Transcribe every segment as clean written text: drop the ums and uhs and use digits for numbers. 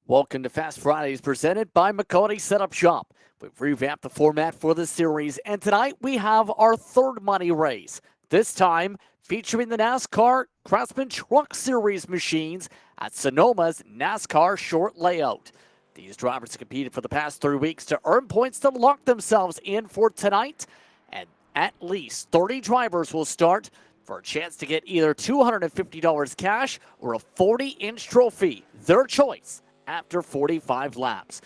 Welcome to Fast Fridays presented by Maconi Setup Shop. We've revamped the format for this series, and tonight we have our third money race. This time featuring the NASCAR Craftsman Truck Series machines at Sonoma's NASCAR Short Layout. These drivers competed for the past 3 weeks to earn points to lock themselves in for tonight, and at least 30 drivers will start for a chance to get either $250 cash or a 40-inch trophy, their choice, after 45 laps.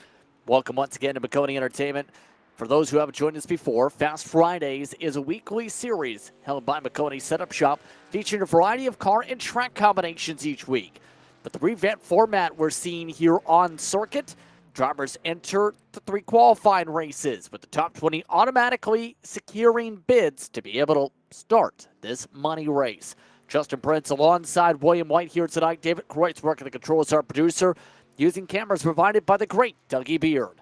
Welcome once again to Maconi Entertainment. For those who haven't joined us before, Fast Fridays is a weekly series held by Maconi Setup Shop featuring a variety of car and track combinations each week. But the revamped format we're seeing here on circuit, drivers enter the 3 qualifying races with the top 20 automatically securing bids to be able to start this money race. Justin Prince alongside William White here tonight. David Kreutz working the controls, our producer, using cameras provided by the great Dougie Beard.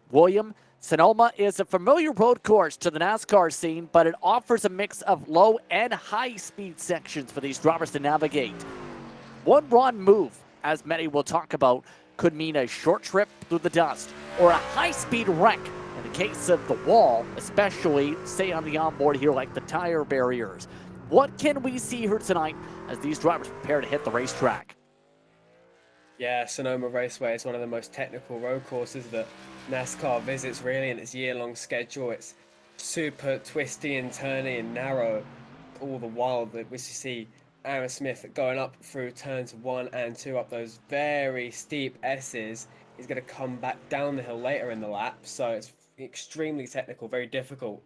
William, Sonoma is a familiar road course to the NASCAR scene, but it offers a mix of low and high speed sections for these drivers to navigate. One wrong move, as many will talk about, could mean a short trip through the dust or a high-speed wreck in the case of the wall, especially, say, on the onboard here, like the tire barriers. What can we see here tonight as these drivers prepare to hit the racetrack? Yeah, Sonoma Raceway is one of the most technical road courses that NASCAR visits, really, in its year-long schedule. It's super twisty and turny and narrow, all the while that we see Aaron Smith going up through turns 1 and 2 up those very steep S's. He's going to come back down the hill later in the lap, so it's extremely technical, very difficult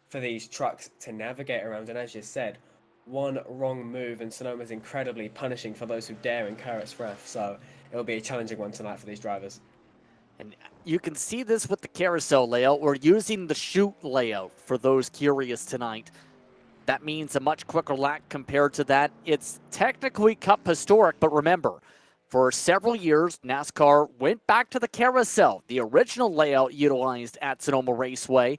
for these trucks to navigate around. And as you said, one wrong move and Sonoma's incredibly punishing for those who dare incur its wrath, so it'll be a challenging one tonight for these drivers. And you can see this with the carousel layout. We're using the chute layout for those curious tonight. That means a much quicker lap compared to that. It's technically Cup historic, but remember, for several years, NASCAR went back to the carousel, the original layout utilized at Sonoma Raceway,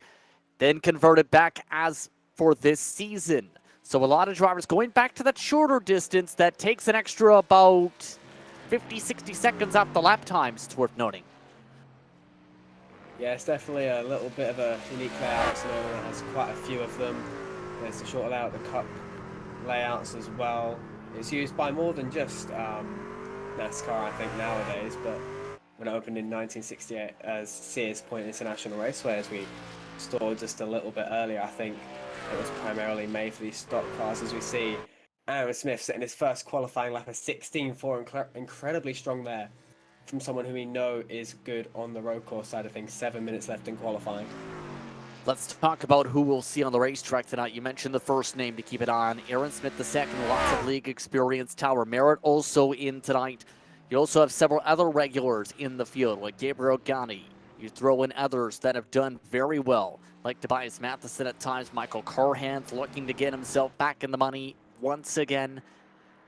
then converted back as for this season. So a lot of drivers going back to that shorter distance that takes an extra about 50, 60 seconds off the lap times, it's worth noting. Yeah, it's definitely a little bit of a unique layout. Sonoma has quite a few of them. There's the short layout, the Cup layouts as well. It's used by more than just NASCAR, I think, nowadays, but when it opened in 1968 as Sears Point International Raceway, as we saw just a little bit earlier, I think it was primarily made for these stock cars. As we see Aaron Smith setting his first qualifying lap, a 16.4, incredibly strong there from someone who we know is good on the road course side of things. 7 minutes left in qualifying. Let's talk about who we'll see on the racetrack tonight. You mentioned the first name to keep it on. Aaron Smith II, lots of league experience. Tower Merritt also in tonight. You also have several other regulars in the field, like Gabriel Gani. You throw in others that have done very well, like Tobias Matheson at times. Michael Carhan's looking to get himself back in the money once again.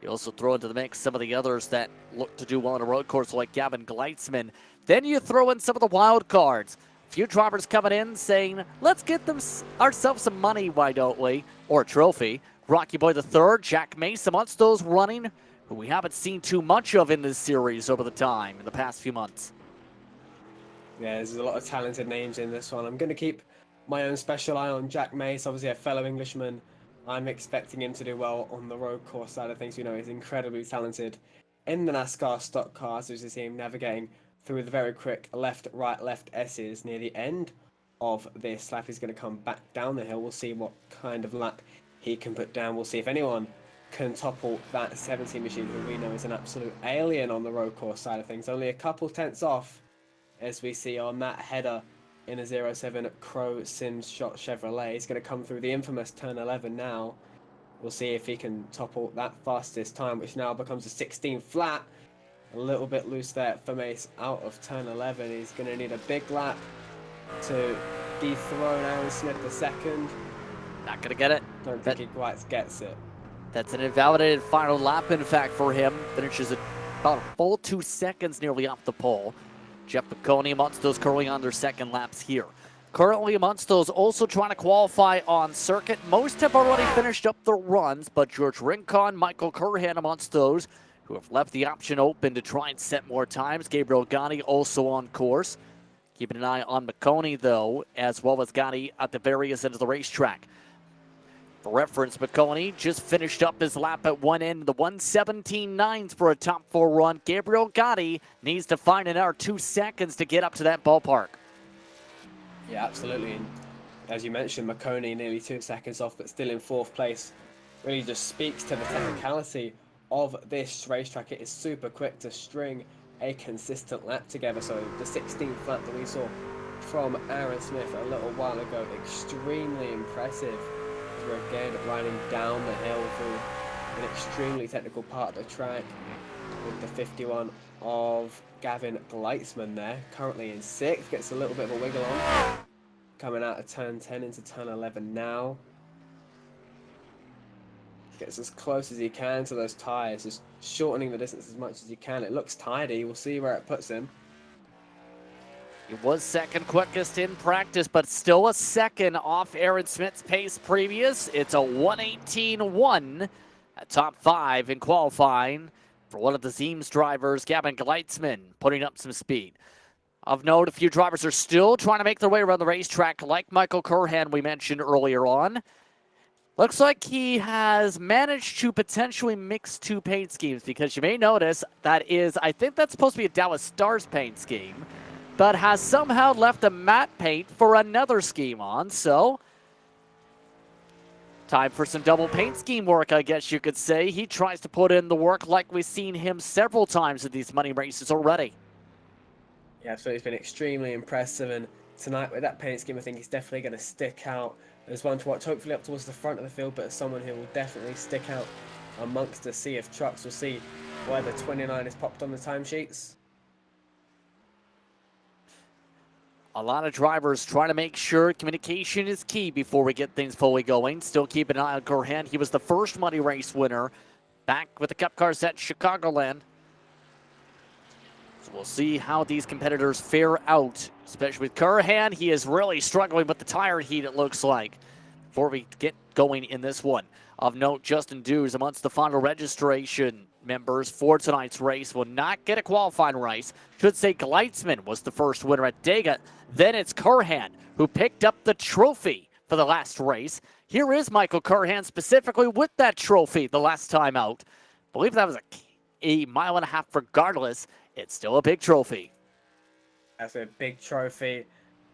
You also throw into the mix some of the others that look to do well on a road course, like Gavin Gleitzman. Then you throw in some of the wild cards. Few drivers coming in saying, let's get ourselves some money, why don't we? Or a trophy. Rocky Boy III, Jack Mace amongst those running, who we haven't seen too much of in this series over the time, in the past few months. Yeah, there's a lot of talented names in this one. I'm going to keep my own special eye on Jack Mace, obviously a fellow Englishman. I'm expecting him to do well on the road course side of things. You know, he's incredibly talented in the NASCAR stock cars, as you see him navigating through the very quick left, right, left S's near the end of this lap. He's going to come back down the hill. We'll see what kind of lap he can put down. We'll see if anyone can topple that 17 machine, who we know is an absolute alien on the road course side of things. Only a couple tenths off, as we see on that header in a 07 Crow Sims Shot Chevrolet. He's going to come through the infamous turn 11 now. We'll see if he can topple that fastest time, which now becomes a 16 flat. A little bit loose there for Mace out of turn 11. He's going to need a big lap to dethrone Aaron Smith II. Not going to get it. Don't think he quite gets it. That's an invalidated final lap, in fact, for him. Finishes at about a full 2 seconds nearly off the pole. Jeff Maconi amongst those currently on their second laps here. Currently amongst those also trying to qualify on circuit. Most have already finished up their runs, but George Rincon, Michael Carhan amongst those who have left the option open to try and set more times. Gabriel Gotti also on course. Keeping an eye on Maconi, though, as well as Gotti at the various ends of the racetrack. For reference, Maconi just finished up his lap at one end, the 1:17.9 for a top 4 run. Gabriel Gotti needs to find another 2 seconds to get up to that ballpark. Yeah, absolutely. And as you mentioned, Maconi nearly 2 seconds off, but still in 4th place. Really just speaks to the technicality of this racetrack. It is super quick to string a consistent lap together. So the 16th lap that we saw from Aaron Smith a little while ago, extremely impressive. We're again riding down the hill through an extremely technical part of the track with the 51 of Gavin Gleitzman there, currently in 6th, gets a little bit of a wiggle on, coming out of turn 10 into turn 11 now. Gets as close as he can to those tyres, just shortening the distance as much as he can. It looks tidy, we'll see where it puts him. He was second quickest in practice, but still a second off Aaron Smith's pace previous. It's a 1:18.1 at top 5 in qualifying for one of the Zeems drivers, Gavin Gleitzman, putting up some speed. Of note, a few drivers are still trying to make their way around the racetrack, like Michael Curhan we mentioned earlier on. Looks like he has managed to potentially mix 2 paint schemes, because you may notice that is, I think that's supposed to be a Dallas Stars paint scheme, but has somehow left a matte paint for another scheme on, so time for some double paint scheme work, I guess you could say. He tries to put in the work like we've seen him several times in these money races already. Yeah, so he's been extremely impressive, and tonight with that paint scheme, I think he's definitely going to stick out as one to watch, hopefully up towards the front of the field, but as someone who will definitely stick out amongst the sea of trucks. We'll see where the 29 is popped on the timesheets. A lot of drivers trying to make sure communication is key before we get things fully going. Still keep an eye on Curhan. He was the first money race winner back with the Cup Cars at Chicagoland. So we'll see how these competitors fare out, especially with Curhan. He is really struggling with the tire heat, it looks like, before we get going in this one. Of note, Justin Dews amongst the final registration members for tonight's race will not get a qualifying race. Should say Gleitzman was the first winner at Dega. Then it's Curhan who picked up the trophy for the last race. Here is Michael Curhan specifically with that trophy the last time out. I believe that was a mile and a half regardless. It's still a big trophy. That's a big trophy,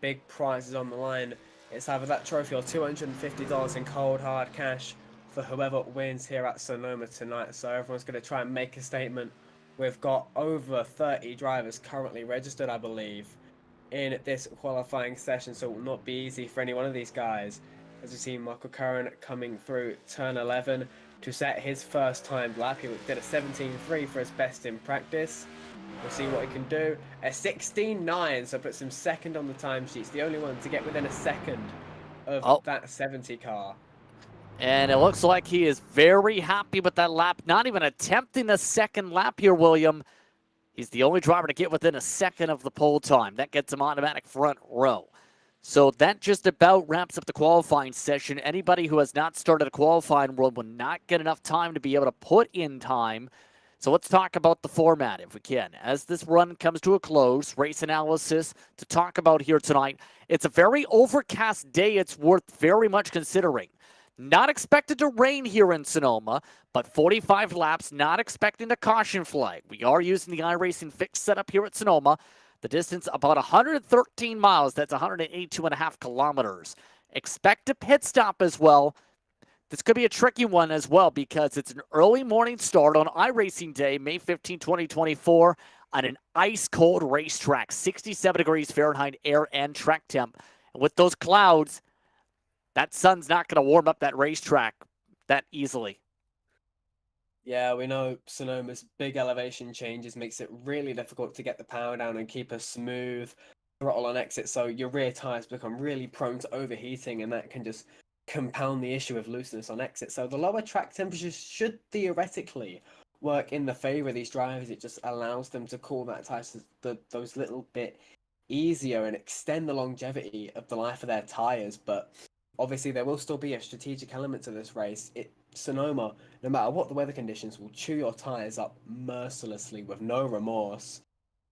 big prizes on the line. It's either that trophy or $250 in cold hard cash for whoever wins here at Sonoma tonight. So everyone's going to try and make a statement. We've got over 30 drivers currently registered, I believe, in this qualifying session, so it will not be easy for any one of these guys. As we see Michael Curran coming through turn 11 to set his first time lap. He did a 17.3 for his best in practice. We'll see what he can do. A 16.9, so puts him second on the timesheets. The only one to get within a second of that 70 car. And it looks like he is very happy with that lap. Not even attempting a second lap here, William. He's the only driver to get within a second of the pole time. That gets him automatic front row. So that just about wraps up the qualifying session. Anybody who has not started a qualifying world will not get enough time to be able to put in time. So let's talk about the format if we can. As this run comes to a close, race analysis to talk about here tonight. It's a very overcast day. It's worth very much considering. Not expected to rain here in Sonoma, but 45 laps, not expecting a caution flag. We are using the iRacing fixed setup here at Sonoma. The distance about 113 miles. That's 182.5 kilometers. Expect a pit stop as well. This could be a tricky one as well because it's an early morning start on iRacing Day, May 15, 2024, on an ice-cold racetrack, 67 degrees Fahrenheit air and track temp. And with those clouds, that sun's not going to warm up that racetrack that easily. Yeah, we know Sonoma's big elevation changes makes it really difficult to get the power down and keep a smooth throttle on exit. So your rear tires become really prone to overheating, and that can just compound the issue of looseness on exit. So the lower track temperatures should theoretically work in the favor of these drivers. It just allows them to cool that tires those little bit easier and extend the longevity of the life of their tires. But obviously there will still be a strategic element to this race. Sonoma, no matter what the weather conditions, will chew your tyres up mercilessly with no remorse.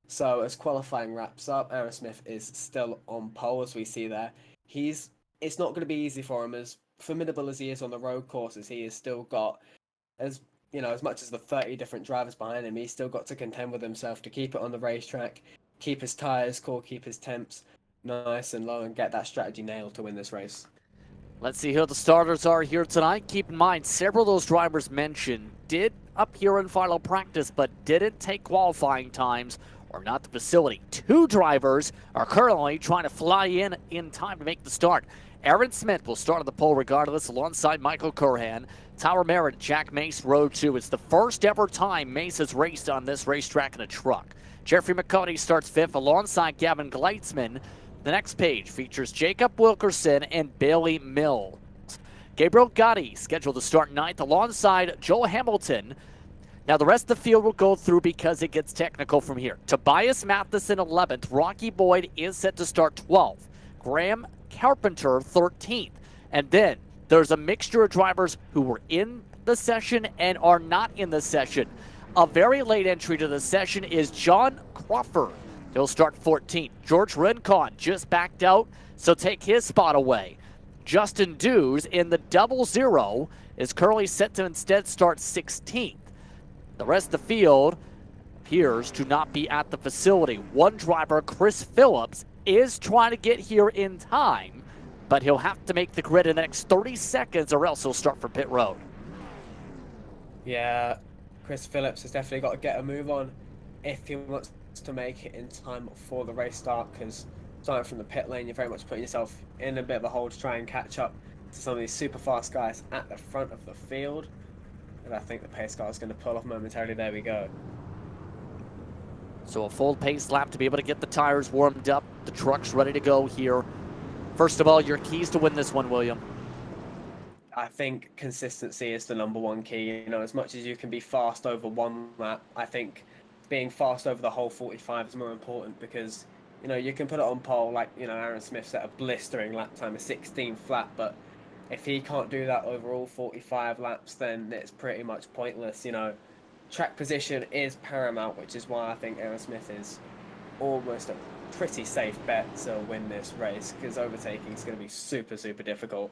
So as qualifying wraps up, Aaron Smith is still on pole, as we see there. It's not going to be easy for him. As formidable as he is on the road courses, he has still got, as as much as the 30 different drivers behind him, he's still got to contend with himself to keep it on the racetrack, keep his tyres cool, keep his temps nice and low, and get that strategy nailed to win this race. Let's see who the starters are here tonight. Keep in mind, several of those drivers mentioned did appear in final practice, but didn't take qualifying times or not the facility. 2 drivers are currently trying to fly in time to make the start. Aaron Smith will start on the pole regardless, alongside Michael Curhan. Tyler Merritt, Jack Mace, Row 2. It's the first ever time Mace has raced on this racetrack in a truck. Jeffrey Maconi starts 5th alongside Gavin Gleitzman. The next page features Jacob Wilkerson and Bailey Mills. Gabriel Gotti scheduled to start 9th alongside Joel Hamilton. Now the rest of the field will go through because it gets technical from here. Tobias Matheson 11th. Rocky Boyd is set to start 12th. Graham Carpenter 13th. And then there's a mixture of drivers who were in the session and are not in the session. A very late entry to the session is John Crawford. He'll start 14th. George Rincon just backed out, so take his spot away. Justin Dews in the 00 is currently set to instead start 16th. The rest of the field appears to not be at the facility. One driver, Chris Phillips, is trying to get here in time, but he'll have to make the grid in the next 30 seconds or else he'll start from pit road. Yeah, Chris Phillips has definitely got to get a move on if he wants to make it in time for the race start, because starting from the pit lane, you're very much putting yourself in a bit of a hole to try and catch up to some of these super fast guys at the front of the field. And I think the pace car is going to pull off momentarily. There we go. So a full pace lap to be able to get the tires warmed up. The truck's ready to go here. First of all, your keys to win this one, William. I think consistency is the #1 key. As much as you can be fast over one lap, I think being fast over the whole 45 is more important, because you can put it on pole, like Aaron Smith set a blistering lap time of 16 flat, but if he can't do that over all 45 laps, then it's pretty much pointless. Track position is paramount, which is why I think Aaron Smith is almost a pretty safe bet to win this race, because overtaking is going to be super, super difficult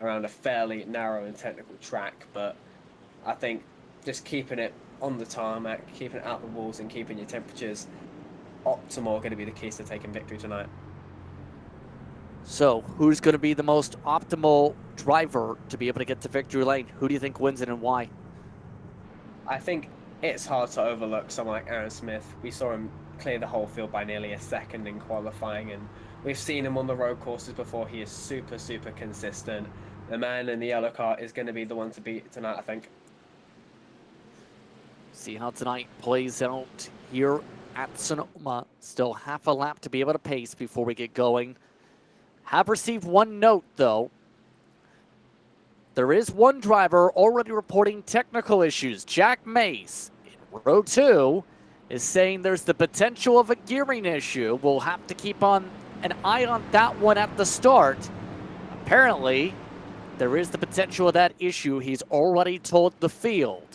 around a fairly narrow and technical track. But I think just keeping it on the tarmac, keeping it out the walls, and keeping your temperatures optimal are going to be the keys to taking victory tonight. So who's going to be the most optimal driver to be able to get to victory lane? Who do you think wins it and why? I think it's hard to overlook someone like Aaron Smith. We saw him clear the whole field by nearly a second in qualifying, and we've seen him on the road courses before. He is super, super consistent. The man in the yellow car is going to be the one to beat tonight, I think. See how tonight plays out here at Sonoma. Still half a lap to be able to pace before we get going. Have received one note, though. There is one driver already reporting technical issues. Jack Mace in row 2 is saying there's the potential of a gearing issue. We'll have to keep an eye on that one at the start. Apparently, there is the potential of that issue. He's already told the field.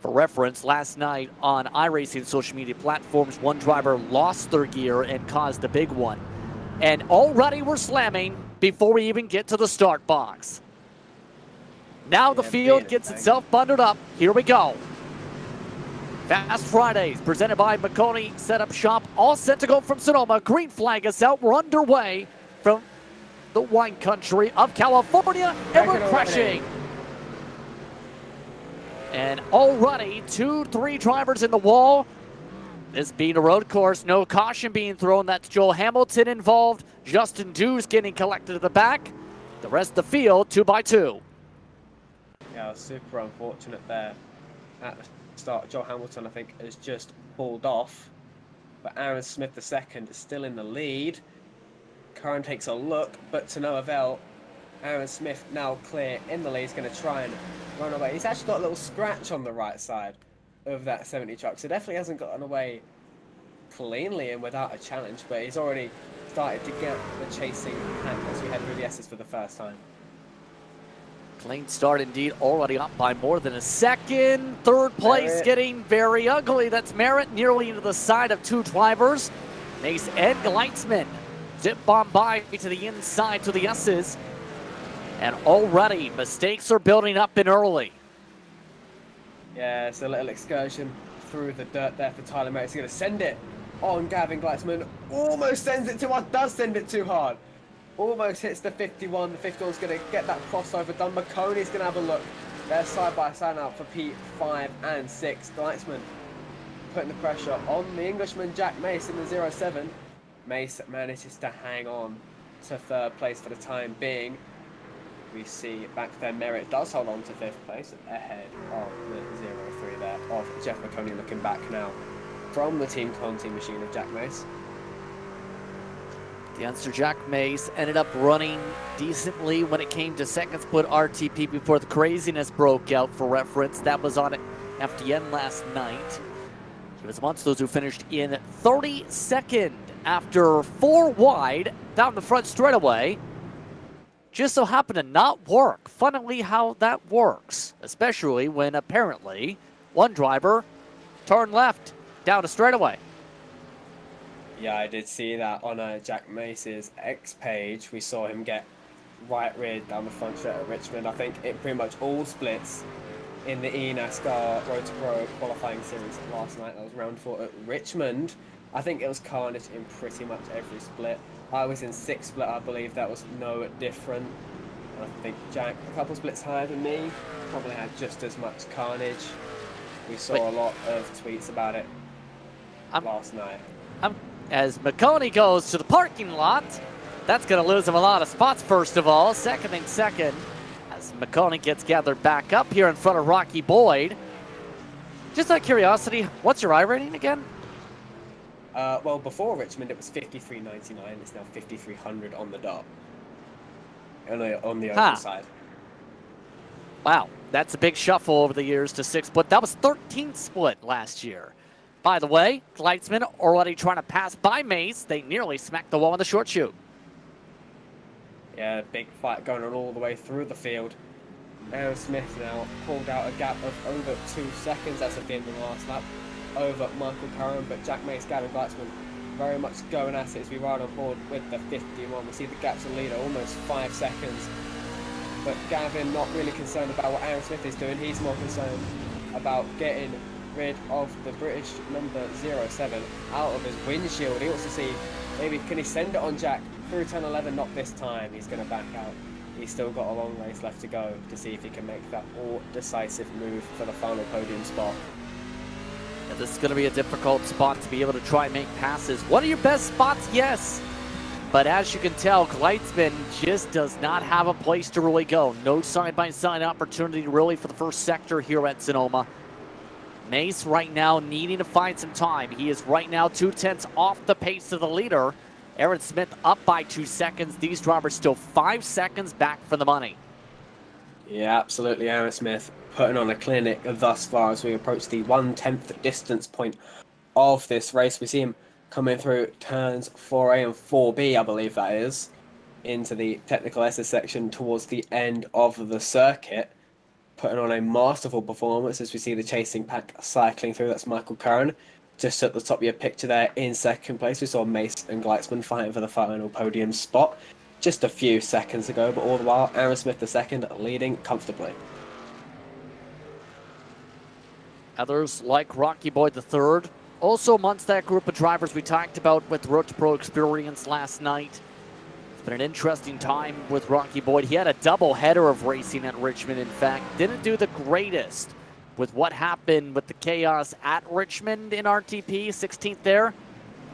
For reference, last night on iRacing social media platforms, one driver lost their gear and caused a big one. And already we're slamming before we even get to the start box. Now the field gets itself bundled up. Here we go. Fast Fridays presented by Maconi Setup Shop. All set to go from Sonoma. Green flag is out. We're underway from the wine country of California, and we're crashing. And already 2-3 drivers in the wall. This being a road course, no caution being thrown. That's Joel Hamilton involved. Justin Dews getting collected to the back. The rest of the field, 2x2. Yeah, super unfortunate there at the start. Joel Hamilton, I think, has just pulled off. But Aaron Smith, the second, is still in the lead. Curran takes a look, but to no avail. Aaron Smith now clear in the lead. He's going to try and run away. He's actually got a little scratch on the right side of that 70 truck, so definitely hasn't gotten away cleanly and without a challenge, but he's already started to get the chasing hand as we head through the S's for the first time. Clean start indeed, already up by more than a second. Third place Merritt. getting very ugly. That's Merritt nearly into the side of two drivers. Mace and Gleitzman zip bomb by to the inside to the S's. And already mistakes are building up in early. Yeah, it's a little excursion through the dirt there for Tyler Merritt. He's going to send it on Gavin Gleitzman. Almost sends it too hard, does send it too hard. Almost hits the 51. The 51's going to get that crossover done. Maconi's going to have a look. They're side by side now for P5 and 6. Gleitzman putting the pressure on the Englishman Jack Mace in the 07. Mace manages to hang on to third place for the time being. We see back there Merritt does hold on to fifth place ahead of the 03 there of Jeff Maconi, looking back now from the Team Conti machine of Jack Mace. The youngster Jack Mace ended up running decently when it came to second split RTP before the craziness broke out. For reference, that was on FDN last night. He was amongst those who finished in 32nd after 4 wide down the front straightaway. Just so happened to not work. Funnily how that works, especially when apparently one driver turned left down a straightaway. Yeah, I did see that on Jack Mace's X page. We saw him get right reared down the front straight at Richmond. I think it pretty much all splits in the eNASCAR Road to Pro qualifying series last night. That was round 4 at Richmond. I think it was carnage in pretty much every split. I was in 6th split, I believe that was no different. I think Jack, a couple splits higher than me, probably had just as much carnage. We saw a lot of tweets about it last night. As Maconi goes to the parking lot, that's going to lose him a lot of spots, first of all. Second, as Maconi gets gathered back up here in front of Rocky Boyd. Just out of curiosity, what's your I rating again? Well, before Richmond, it was 53.99. It's now 5,300 on the dot. On the open side. Wow, that's a big shuffle over the years to 6th split. That was 13th split last year. By the way, Gleitzman already trying to pass by Mace. They nearly smacked the wall in the short chute. Yeah, big fight going on all the way through the field. Aaron Smith now pulled out a gap of over 2 seconds. That's at the end of the last lap over Michael Curran, but Jack Mace, Gavin Gleitzman very much going at it as we ride on board with the 51. We see the gaps in leader almost 5 seconds, but Gavin not really concerned about what Aaron Smith is doing. He's more concerned about getting rid of the British number 07 out of his windshield. He wants to see maybe can he send it on Jack through turn 11. Not this time, he's going to back out. He's still got a long race left to go to see if he can make that all decisive move for the final podium spot. Yeah, this is going to be a difficult spot to be able to try and make passes. One of your best spots, yes. But as you can tell, Gleitzman just does not have a place to really go. No side-by-side opportunity really for the first sector here at Sonoma. Mace right now needing to find some time. He is right now 2/10 off the pace of the leader. Aaron Smith up by 2 seconds. These drivers still 5 seconds back for the money. Yeah, absolutely. Aaron Smith putting on a clinic thus far as we approach the 1/10 distance point of this race. We see him coming through turns 4A and 4B, I believe that is, into the technical SS section towards the end of the circuit. Putting on a masterful performance as we see the chasing pack cycling through. That's Michael Curran. Just at the top of your picture there in second place, we saw Mace and Gleitzman fighting for the final podium spot just a few seconds ago, but all the while, Aaron Smith the second leading comfortably. Others like Rocky Boyd the third, also amongst that group of drivers we talked about with the Road to Pro experience last night. It's been an interesting time with Rocky Boyd. He had a double header of racing at Richmond, in fact. Didn't do the greatest with what happened with the chaos at Richmond in RTP, 16th there.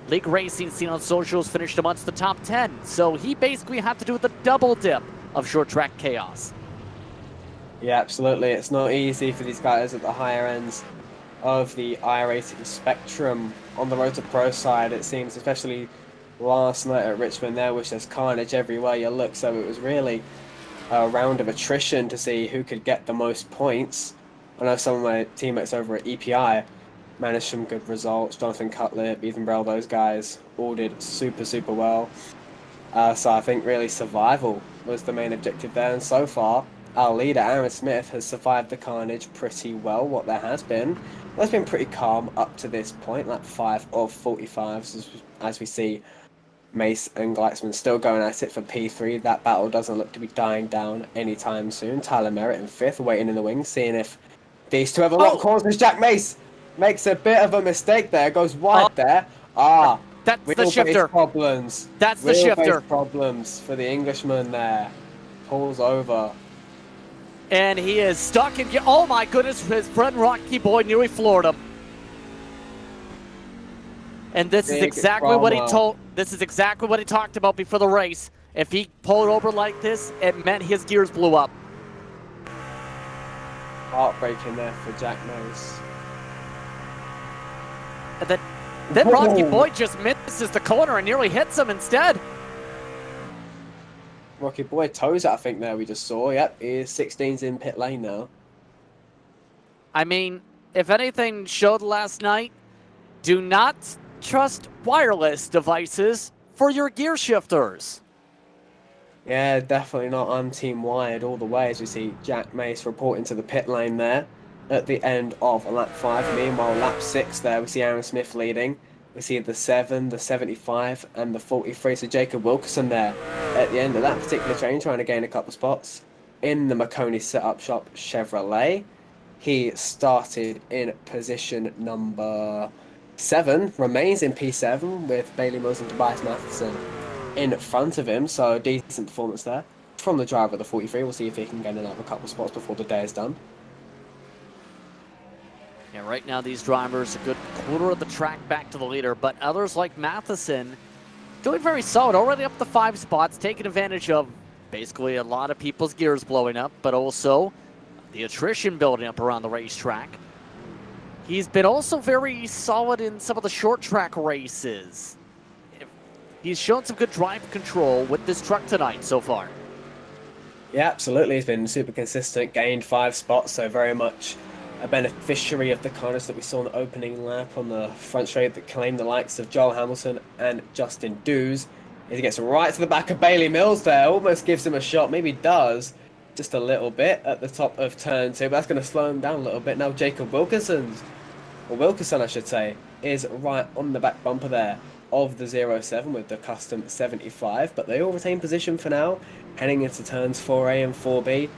League Racing, seen on socials, finished amongst the top 10. So he basically had to do the double dip of short track chaos. Yeah, absolutely. It's not easy for these guys at the higher ends of the iRacing spectrum. On the Road to Pro side, it seems, especially last night at Richmond, there was just carnage everywhere you look. So it was really a round of attrition to see who could get the most points. I know some of my teammates over at EPI managed some good results. Jonathan Cutlip, Ethan Brell, those guys all did super, super well. So I think really survival was the main objective there. And so far, our leader, Aaron Smith, has survived the carnage pretty well. What there has been, that's been pretty calm up to this point, lap 5 of 45, as we see Mace and Gleitzman still going at it for P3. That battle doesn't look to be dying down anytime soon. Tyler Merritt in 5th, waiting in the wings, seeing if these two have a lock corners. Jack Mace makes a bit of a mistake there, goes wide there. That's the shifter. Problems. That's the shifter. Problems for the Englishman there. Pulls over. And he is stuck in. Oh my goodness, his friend Rocky Boy nearly floored him. And this is exactly what he told. This is exactly what he talked about before the race. If he pulled over like this, it meant his gears blew up. Heartbreaking there for Jack Mace. And then Rocky Boy just misses the corner and nearly hits him instead. Rocky Boy toes it, I think, there we just saw. Yep, he is 16's in pit lane now. I mean, if anything showed last night, do not trust wireless devices for your gear shifters. Yeah, definitely not. I'm team wired all the way, as we see Jack Mace reporting to the pit lane there at the end of lap 5. Meanwhile, lap 6 there, we see Aaron Smith leading. We see the 7, the 75, and the 43. So Jacob Wilkerson there at the end of that particular train, trying to gain a couple spots in the Maconi setup shop Chevrolet. He started in position number 7, remains in P7 with Bailey Mills and Tobias Matheson in front of him. So decent performance there from the driver of the 43. We'll see if he can gain another couple spots before the day is done. Yeah, right now these drivers a good quarter of the track back to the leader, but others like Matheson doing very solid, already up to 5 spots, taking advantage of basically a lot of people's gears blowing up, but also the attrition building up around the racetrack. He's been also very solid in some of the short track races. He's shown some good drive control with this truck tonight so far. Yeah, absolutely. He's been super consistent, gained 5 spots, so very much a beneficiary of the carnage that we saw in the opening lap on the front straight that claimed the likes of Joel Hamilton and Justin Dews. He gets right to the back of Bailey Mills there, almost gives him a shot, maybe does, just a little bit at the top of turn 2, but that's going to slow him down a little bit. Now Jacob Wilkerson, I should say, is right on the back bumper there of the 07 with the custom 75, but they all retain position for now, heading into turns 4A and 4B.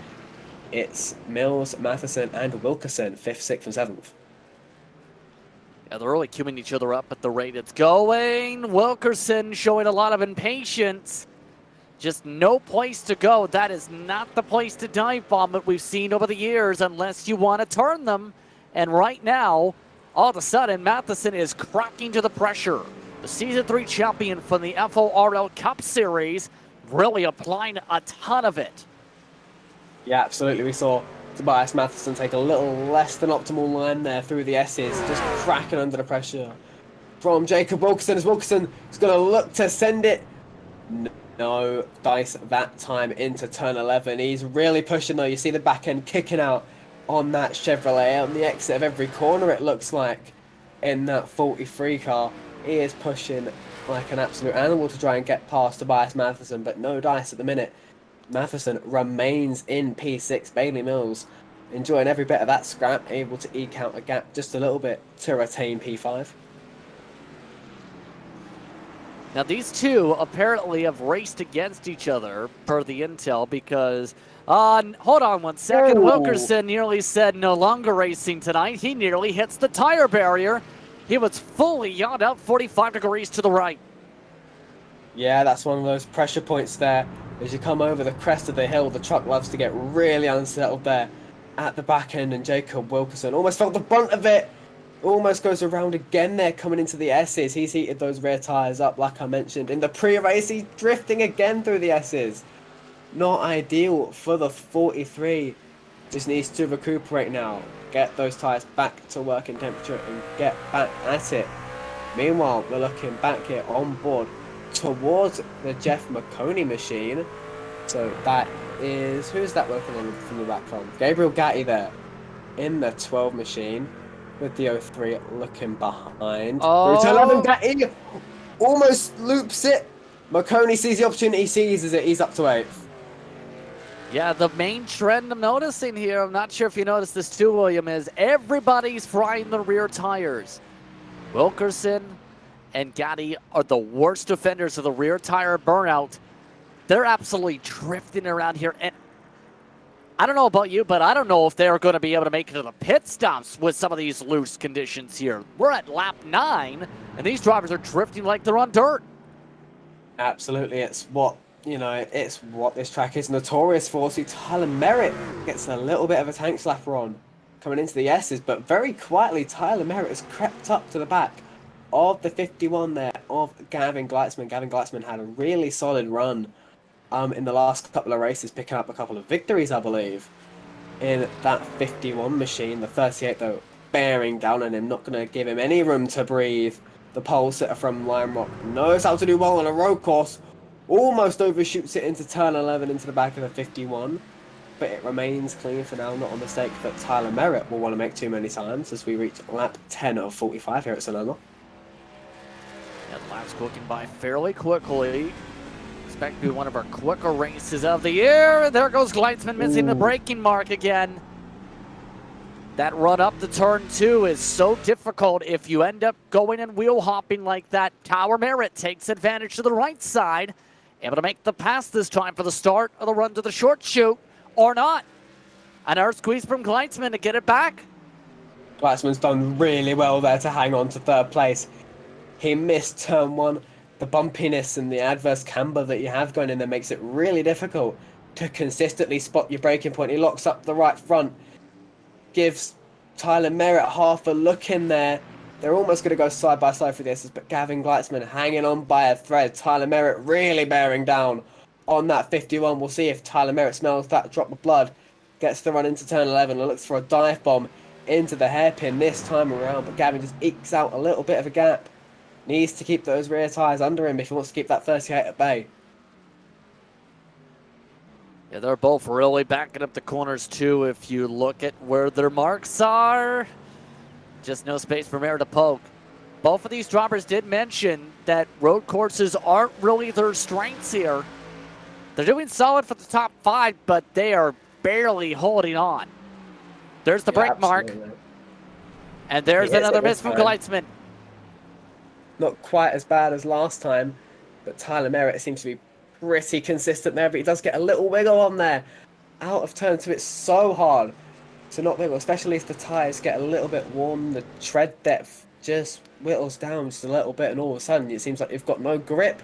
It's Mills, Matheson, and Wilkerson, 5th, 6th, and 7th. Yeah, they're really queuing each other up at the rate it's going. Wilkerson showing a lot of impatience. Just no place to go. That is not the place to dive bomb that we've seen over the years unless you want to turn them. And right now, all of a sudden, Matheson is cracking to the pressure. The Season 3 champion from the FORL Cup Series, really applying a ton of it. Yeah, absolutely. We saw Tobias Matheson take a little less than optimal line there through the S's, just cracking under the pressure from Jacob Wilkerson, as Wilkerson is going to look to send it. No dice that time into turn 11. He's really pushing though. You see the back end kicking out on that Chevrolet on the exit of every corner, it looks like, in that 43 car. He is pushing like an absolute animal to try and get past Tobias Matheson, but no dice at the minute. Matheson remains in P6. Bailey Mills enjoying every bit of that scrap, able to eke out a gap just a little bit to retain P5. Now these two apparently have raced against each other per the intel because, hold on one second, Wilkerson nearly said no longer racing tonight. He nearly hits the tire barrier. He was fully yawned out 45 degrees to the right. Yeah, that's one of those pressure points there. As you come over the crest of the hill, the truck loves to get really unsettled there at the back end, and Jacob Wilkerson almost felt the brunt of it. Almost goes around again there coming into the S's. He's heated those rear tyres up, like I mentioned. In the pre-race, he's drifting again through the S's. Not ideal for the 43. Just needs to recuperate now. Get those tyres back to working temperature and get back at it. Meanwhile, we're looking back here on board towards the Jeff Maconi machine. So that is, who's that working on from the back from? Gabriel Gatti there in the 12 machine with the 03 looking behind. Through to 11, Gatti almost loops it. Maconi sees the opportunity, seizes it. He's up to 8th. Yeah, the main trend I'm noticing here, I'm not sure if you noticed this too, William, is everybody's frying the rear tires. Wilkerson and Gaddy are the worst offenders of the rear tire burnout. They're absolutely drifting around here. And I don't know about you, but I don't know if they're going to be able to make it to the pit stops with some of these loose conditions here. We're at lap 9, and these drivers are drifting like they're on dirt. Absolutely, it's what this track is notorious for. See, Tyler Merritt gets a little bit of a tank slapper on coming into the S's, but very quietly Tyler Merritt has crept up to the back of the 51 there of Gavin Gleitzman. Gavin Gleitzman had a really solid run in the last couple of races, picking up a couple of victories, I believe, in that 51 machine. The 38 though bearing down on him, not going to give him any room to breathe. The pole sitter from Lime Rock knows how to do well on a road course. Almost overshoots it into turn 11 into the back of the 51. But it remains clean for now, not a mistake that Tyler Merritt will want to make too many times as we reach lap 10 of 45 here at Sonoma. And laps cooking by fairly quickly. Expect to be one of our quicker races of the year. There goes Gleitzman missing the braking mark again. That run up to turn 2 is so difficult if you end up going and wheel hopping like that. Tyler Merritt takes advantage to the right side. Able to make the pass this time for the start of the run to the short chute, or not. Another squeeze from Gleitzman to get it back. Gleitzman's done really well there to hang on to third place. He missed turn 1. The bumpiness and the adverse camber that you have going in there makes it really difficult to consistently spot your braking point. He locks up the right front, gives Tyler Merritt half a look in there. They're almost going to go side by side for this, but Gavin Gleitzman hanging on by a thread. Tyler Merritt really bearing down on that 51. We'll see if Tyler Merritt smells that drop of blood. Gets the run into turn 11 and looks for a dive bomb into the hairpin this time around, but Gavin just ekes out a little bit of a gap. Needs to keep those rear tyres under him if he wants to keep that 38 at bay. Yeah, they're both really backing up the corners too. If you look at where their marks are, just no space for Merritt to poke. Both of these drivers did mention that road courses aren't really their strengths here. They're doing solid for the top 5, but they are barely holding on. There's the brake mark. And there's another miss from Gleitzman. Not quite as bad as last time, but Tyler Merritt seems to be pretty consistent there, but he does get a little wiggle on there. Out of turn 2, it's so hard to not wiggle, especially if the tyres get a little bit warm. The tread depth just whittles down just a little bit, and all of a sudden it seems like you've got no grip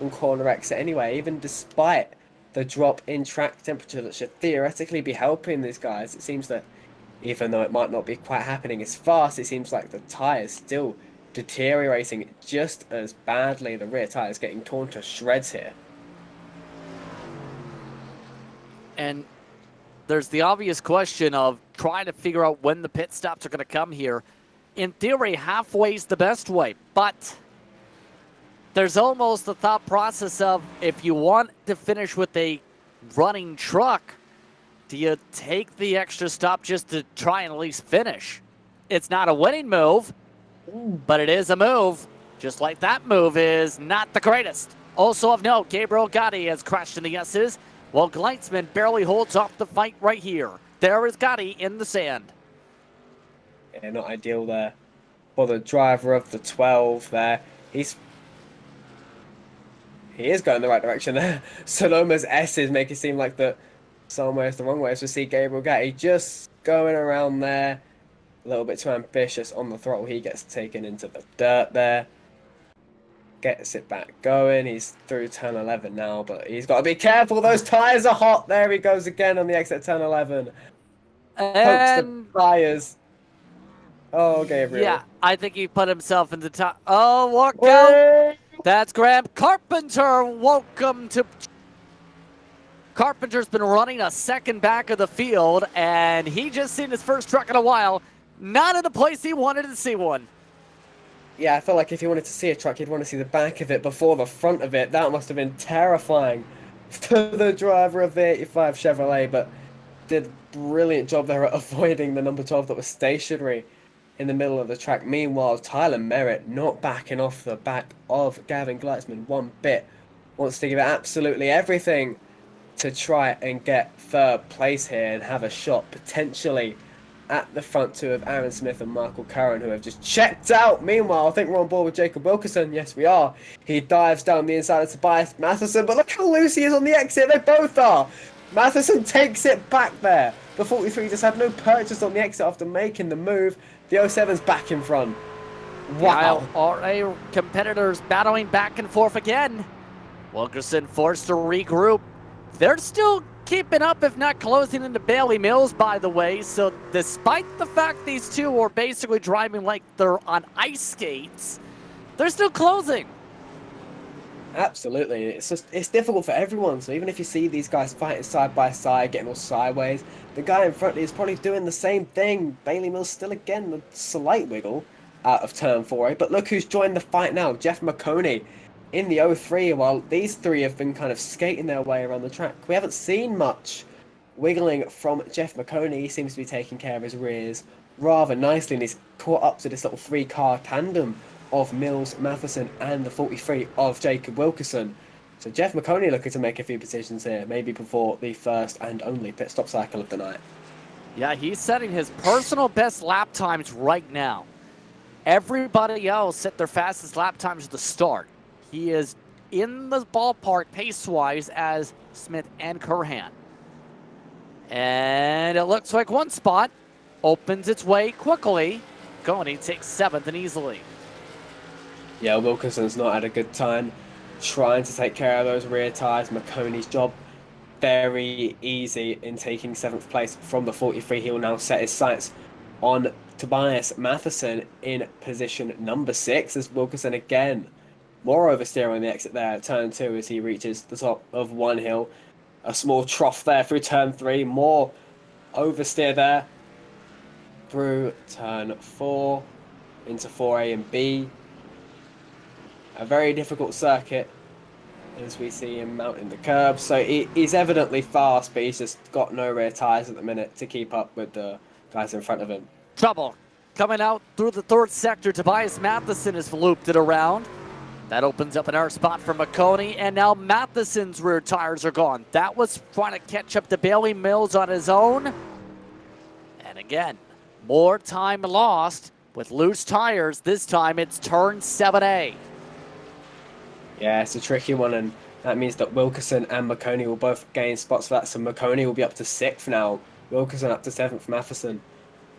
on corner exit anyway, even despite the drop in track temperature that should theoretically be helping these guys. It seems that even though it might not be quite happening as fast, it seems like the tyres still deteriorating just as badly. The rear tyres getting torn to shreds here. And there's the obvious question of trying to figure out when the pit stops are going to come here. In theory, halfway's the best way, but there's almost the thought process of if you want to finish with a running truck, do you take the extra stop just to try and at least finish? It's not a winning move, but it is a move. Just like that move is not the greatest. Also of note, Gabriel Gotti has crashed in the S's, while Gleitzman barely holds off the fight right here. There is Gotti in the sand. Yeah, not ideal there for the driver of the 12 there. He is going the right direction there. Sonoma's S's make it seem like that somewhere is the wrong way. As we see Gabriel Gotti just going around there. A little bit too ambitious on the throttle. He gets taken into the dirt there. Gets it back going. He's through turn 11 now, but he's got to be careful. Those tyres are hot. There he goes again on the exit at turn 11. Pokes the tyres. Oh, Gabriel. Yeah, I think he put himself in the top. Oh, walk out. That's Graham Carpenter. Welcome to... Carpenter's been running a second back of the field, and he just seen his first truck in a while. Not in the place he wanted to see one. Yeah, I felt like if he wanted to see a truck, he'd want to see the back of it before the front of it. That must have been terrifying for the driver of the 85 Chevrolet, but did a brilliant job there at avoiding the number 12 that was stationary in the middle of the track. Meanwhile, Tyler Merritt not backing off the back of Gavin Gleitzman one bit. Wants to give it absolutely everything to try and get third place here and have a shot potentially at the front two of Aaron Smith and Michael Curran, who have just checked out. Meanwhile, I think we're on board with Jacob Wilkerson. Yes, we are. He dives down the inside of Tobias Matheson, but look how loose he is on the exit. They both are. Matheson takes it back there. The 43 just had no purchase on the exit after making the move. The 07's back in front. Wow. RA competitors battling back and forth again. Wilkerson forced to regroup. They're still keeping up, if not closing into Bailey Mills, by the way. So despite the fact these two are basically driving like they're on ice skates, they're still closing. Absolutely. It's difficult for everyone. So even if you see these guys fighting side by side, getting all sideways, the guy in front is probably doing the same thing. Bailey Mills still again a slight wiggle out of turn 4A. But look who's joined the fight now. Jeff Maconi in the 03, while these three have been kind of skating their way around the track. We haven't seen much wiggling from Jeff Maconi. He seems to be taking care of his rears rather nicely, and he's caught up to this little 3-car tandem of Mills, Matheson, and the 43 of Jacob Wilkerson. So Jeff Maconi looking to make a few decisions here, maybe before the first and only pit stop cycle of the night. Yeah, he's setting his personal best lap times right now. Everybody else set their fastest lap times at the start. He is in the ballpark pace-wise as Smith and Curhan. And it looks like one spot opens its way quickly. Maconi takes 7th and easily. Yeah, Wilkinson's not had a good time trying to take care of those rear tyres. Maconi's job very easy in taking 7th place from the 43. He will now set his sights on Tobias Matheson in position number 6 as Wilkinson again more oversteer on the exit there at turn 2 as he reaches the top of one hill. A small trough there through turn 3. More oversteer there through turn 4 into 4A and B. A very difficult circuit as we see him mounting the curb. So he's evidently fast, but he's just got no rear tyres at the minute to keep up with the guys in front of him. Trouble coming out through the 3rd sector. Tobias Matheson has looped it around. That opens up an air spot for Maconi, and now Matheson's rear tires are gone. That was trying to catch up to Bailey Mills on his own. And again, more time lost with loose tires. This time it's turn 7A. Yeah, it's a tricky one, and that means that Wilkerson and Maconi will both gain spots for that. So Maconi will be up to 6th now. Wilkerson up to 7th. Matheson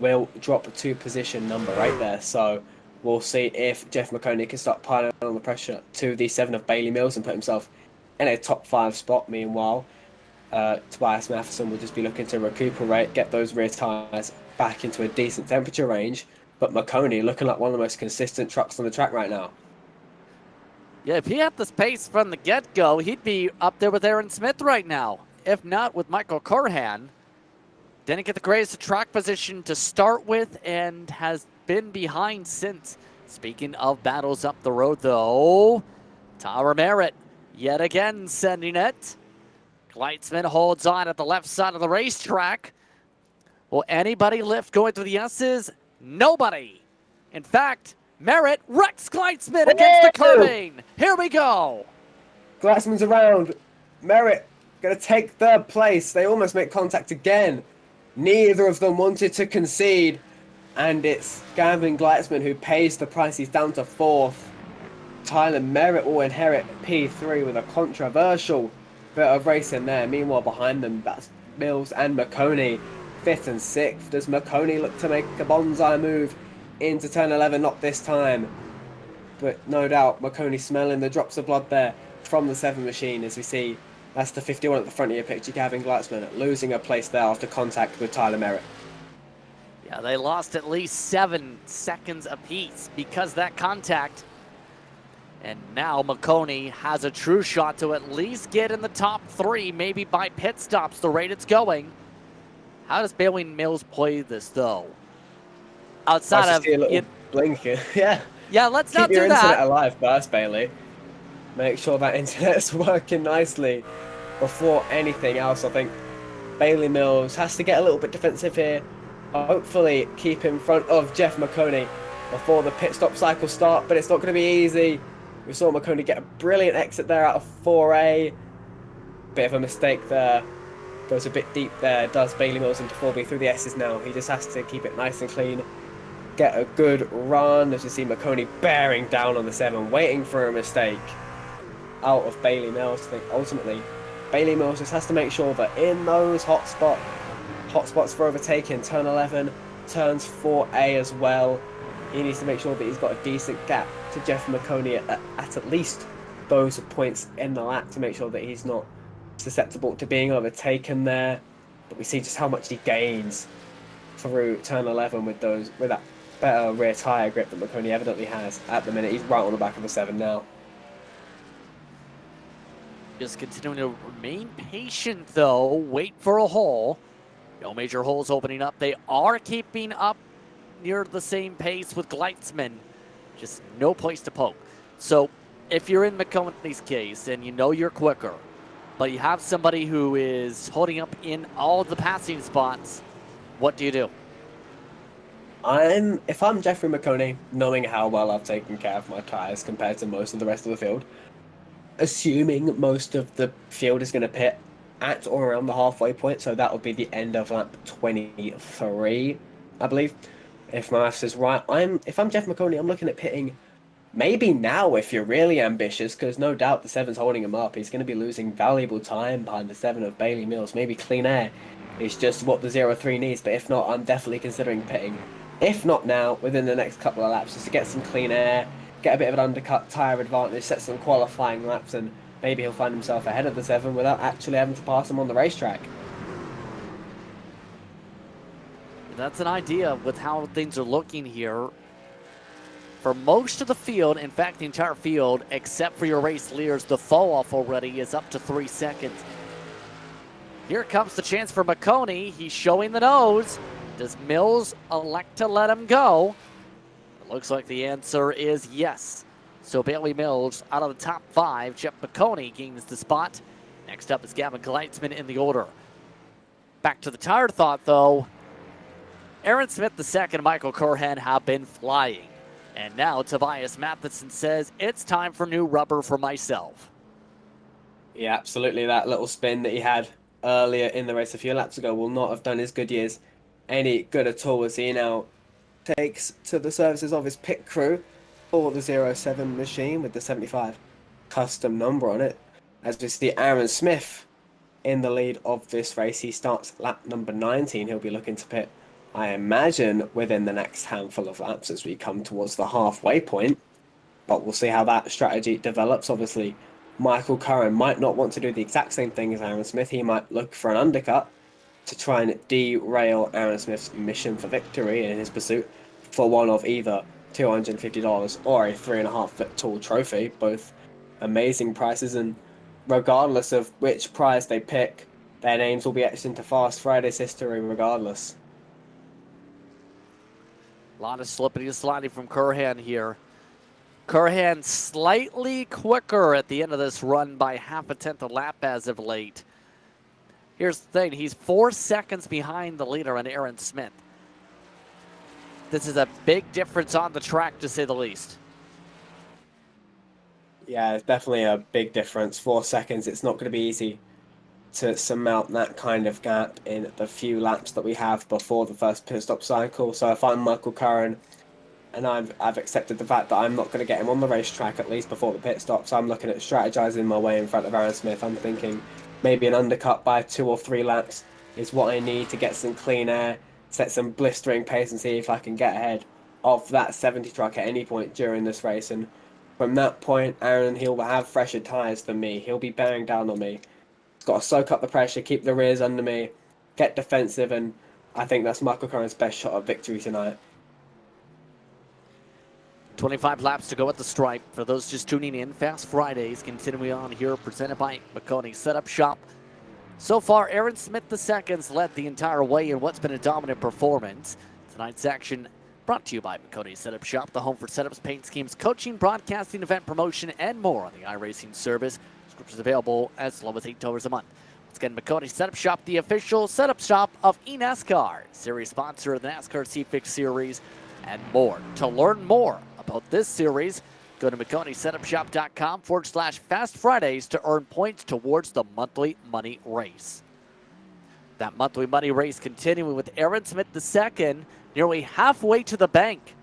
will drop to position number 8 there. So we'll see if Jeff Maconi can start piling on the pressure to the 7 of Bailey Mills and put himself in a top 5 spot. Meanwhile, Tobias Matheson will just be looking to recuperate, get those rear tyres back into a decent temperature range. But Maconi looking like one of the most consistent trucks on the track right now. Yeah, if he had this pace from the get-go, he'd be up there with Aaron Smith right now. If not, with Michael Curhan. Didn't get the greatest track position to start with and has been behind since. Speaking of battles up the road, though, Tyler Merritt yet again sending it. Gleitzman holds on at the left side of the racetrack. Will anybody lift going through the S's? Nobody. In fact, Merritt wrecks Gleitzman against the curbing. Here we go. Gleitzman's around. Merritt going to take 3rd place. They almost make contact again. Neither of them wanted to concede. And it's Gavin Gleitzman who pays the price. He's down to 4th. Tyler Merritt will inherit P3 with a controversial bit of racing there. Meanwhile, behind them, that's Mills and Maconi, 5th and 6th. Does Maconi look to make a bonsai move into turn 11? Not this time. But no doubt, Maconi smelling the drops of blood there from the 7 machine as we see. That's the 51 at the front of your picture, Gavin Gleitzman, losing a place there after contact with Tyler Merritt. Yeah, they lost at least 7 seconds apiece because of that contact. And now Maconi has a true shot to at least get in the top 3, maybe by pit stops, the rate it's going. How does Bailey Mills play this, though? Outside of... a little blink. Yeah. Yeah, let's not do that. Keep your internet alive first, Bailey. Make sure that internet's working nicely before anything else. I think Bailey Mills has to get a little bit defensive here. Hopefully keep in front of Jeff Maconi before the pit stop cycle start, but it's not going to be easy. We saw Maconi get a brilliant exit there out of 4A. Bit of a mistake there. Goes a bit deep there. Does Bailey Mills into 4B through the S's now. He just has to keep it nice and clean. Get a good run. As you see Maconi bearing down on the 7, waiting for a mistake out of Bailey Mills. I think ultimately Bailey Mills just has to make sure that in those hot spots for overtaking, turn 11, turns 4A as well, he needs to make sure that he's got a decent gap to Jeff Maconi at least those points in the lap to make sure that he's not susceptible to being overtaken there. But we see just how much he gains through turn 11 with that better rear tyre grip that Maconi evidently has at the minute. He's right on the back of the 7 now. Just continuing to remain patient, though. Wait for a hole. No major holes opening up. They are keeping up near the same pace with Gleitzman. Just no place to poke. So if you're in Maconi's case and you know you're quicker, but you have somebody who is holding up in all of the passing spots, what do you do? If I'm Jeffrey Maconi, knowing how well I've taken care of my tyres compared to most of the rest of the field, assuming most of the field is going to pit at or around the halfway point, so that would be the end of lap 23, I believe, if my maths is right. If I'm Jeff Maconi, I'm looking at pitting maybe now if you're really ambitious, because no doubt the 7's holding him up. He's going to be losing valuable time behind the 7 of Bailey Mills. Maybe clean air is just what the 03 needs, but if not, I'm definitely considering pitting. If not now, within the next couple of laps, just to get some clean air, get a bit of an undercut tyre advantage, set some qualifying laps, and maybe he'll find himself ahead of the 7 without actually having to pass him on the racetrack. That's an idea with how things are looking here. For most of the field, in fact, the entire field, except for your race leaders, the fall-off already is up to 3 seconds. Here comes the chance for Maconi. He's showing the nose. Does Mills elect to let him go? It looks like the answer is yes. So Bailey Mills out of the top 5. Jeff Maconi gains the spot. Next up is Gavin Gleitzman in the order. Back to the tire thought, though. Aaron Smith II and Michael Curhan have been flying. And now Tobias Matheson says, it's time for new rubber for myself. Yeah, absolutely. That little spin that he had earlier in the race a few laps ago will not have done his Goodyears any good at all, as he now takes to the services of his pit crew for the 07 machine with the 75 custom number on it. As we see Aaron Smith in the lead of this race, he starts lap number 19. He'll be looking to pit, I imagine, within the next handful of laps as we come towards the halfway point. But we'll see how that strategy develops. Obviously, Michael Curran might not want to do the exact same thing as Aaron Smith. He might look for an undercut to try and derail Aaron Smith's mission for victory in his pursuit for one of either $250 or a 3.5 foot tall trophy. Both amazing prices, and regardless of which prize they pick, their names will be etched into Fast Friday's history regardless. A lot of slipping and sliding from Curhan here. Curhan slightly quicker at the end of this run by half a tenth a lap as of late. Here's the thing, he's 4 seconds behind the leader on Aaron Smith. This is a big difference on the track, to say the least. Yeah, it's definitely a big difference. 4 seconds, it's not going to be easy to surmount that kind of gap in the few laps that we have before the first pit stop cycle. So if I'm Michael Curran, and I've accepted the fact that I'm not going to get him on the racetrack at least before the pit stop, so I'm looking at strategizing my way in front of Aaron Smith. I'm thinking maybe an undercut by 2 or 3 laps is what I need to get some clean air, set some blistering pace, and see if I can get ahead of that 70 truck at any point during this race. And from that point, Aaron, he'll have fresher tyres than me. He'll be bearing down on me. He's got to soak up the pressure, keep the rears under me, get defensive, and I think that's Michael Curran's best shot of victory tonight. 25 laps to go at the stripe. For those just tuning in, Fast Fridays continuing on here, presented by Maconi Setup Shop. So far, Aaron Smith II's led the entire way in what's been a dominant performance. Tonight's action brought to you by Maconi Setup Shop, the home for setups, paint schemes, coaching, broadcasting, event promotion, and more on the iRacing service. Subscriptions available as low as $8 a month. Once again, Maconi Setup Shop, the official setup shop of eNASCAR, series sponsor of the NASCAR C-Fix Series, and more. To learn more about this series, Go to MaconiSetupShop.com/Fast Fridays to earn points towards the monthly money race. That monthly money race continuing with Aaron Smith II nearly halfway to the bank.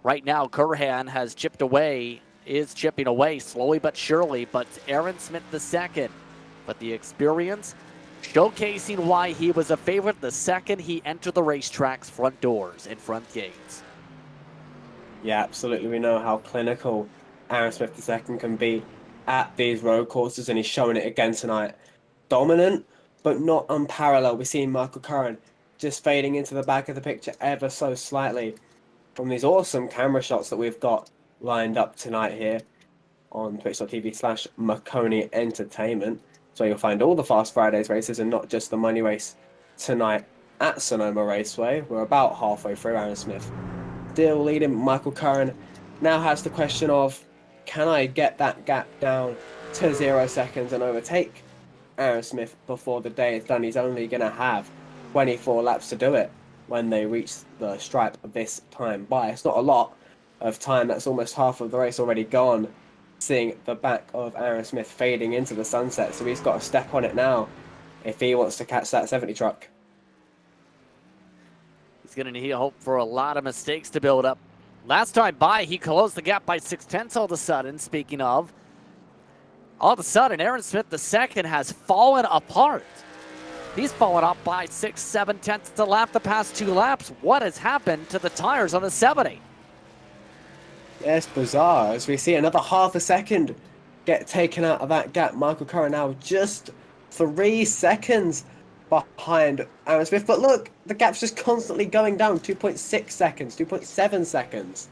Right now, Curhan has is chipping away slowly but surely, but Aaron Smith II. But the experience showcasing why he was a favorite the second he entered the racetrack's front doors and front gates. Yeah, absolutely. We know how clinical Aaron Smith II can be at these road courses, and he's showing it again tonight. Dominant, but not unparalleled. We're seeing Michael Curran just fading into the back of the picture ever so slightly from these awesome camera shots that we've got lined up tonight here on twitch.tv/Maconi Entertainment. So you'll find all the Fast Fridays races and not just the money race tonight at Sonoma Raceway. We're about halfway through. Aaron Smith still leading. Michael Curran now has the question of, can I get that gap down to 0 seconds and overtake Aaron Smith before the day is done? He's only going to have 24 laps to do it when they reach the stripe of this time by. It's not a lot of time. That's almost half of the race already gone, seeing the back of Aaron Smith fading into the sunset. So he's got to step on it now if he wants to catch that 70 truck. He's going to need hope for a lot of mistakes to build up. Last time by, he closed the gap by 6/10 all of a sudden. Speaking of, all of a sudden, Aaron Smith II has fallen apart. He's fallen off by 6/7 a lap the past 2 laps. What has happened to the tires on the 70? Yes, bizarre. As we see another half a second get taken out of that gap. Michael Curran now just 3 seconds behind Aaron Smith. But look, the gap's just constantly going down. 2.6 seconds, 2.7 seconds.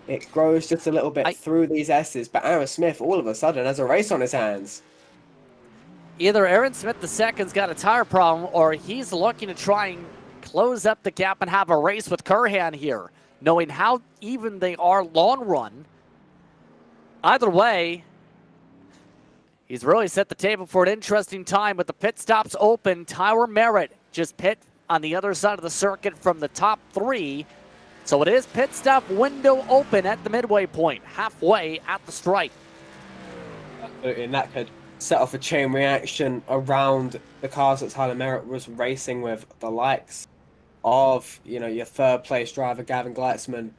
It grows just a little bit through these S's. But Aaron Smith, all of a sudden, has a race on his hands. Either Aaron Smith II's got a tire problem, or he's looking to try and close up the gap and have a race with Curhan here, knowing how even they are long run. Either way, he's really set the table for an interesting time with the pit stops open. Tyler Merritt just pit on the other side of the circuit from the top 3. So it is pit stop window open at the midway point, halfway at the stripe. And that could set off a chain reaction around the cars that Tyler Merritt was racing with, the likes of, your third place driver, Gavin Gleitzman,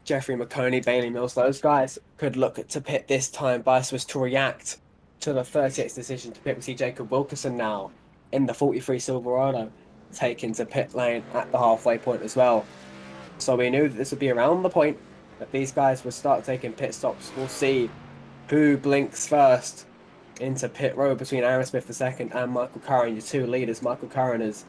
Jeffrey Maconi, Bailey Mills. Those guys could look to pit this time. Bias was to react to the 38th decision to pit. We see Jacob Wilkerson now in the 43 Silverado taken to pit lane at the halfway point as well. So we knew that this would be around the point that these guys would start taking pit stops. We'll see who blinks first into pit road between Aaron Smith II and Michael Curran, your 2 leaders. Michael Curran has,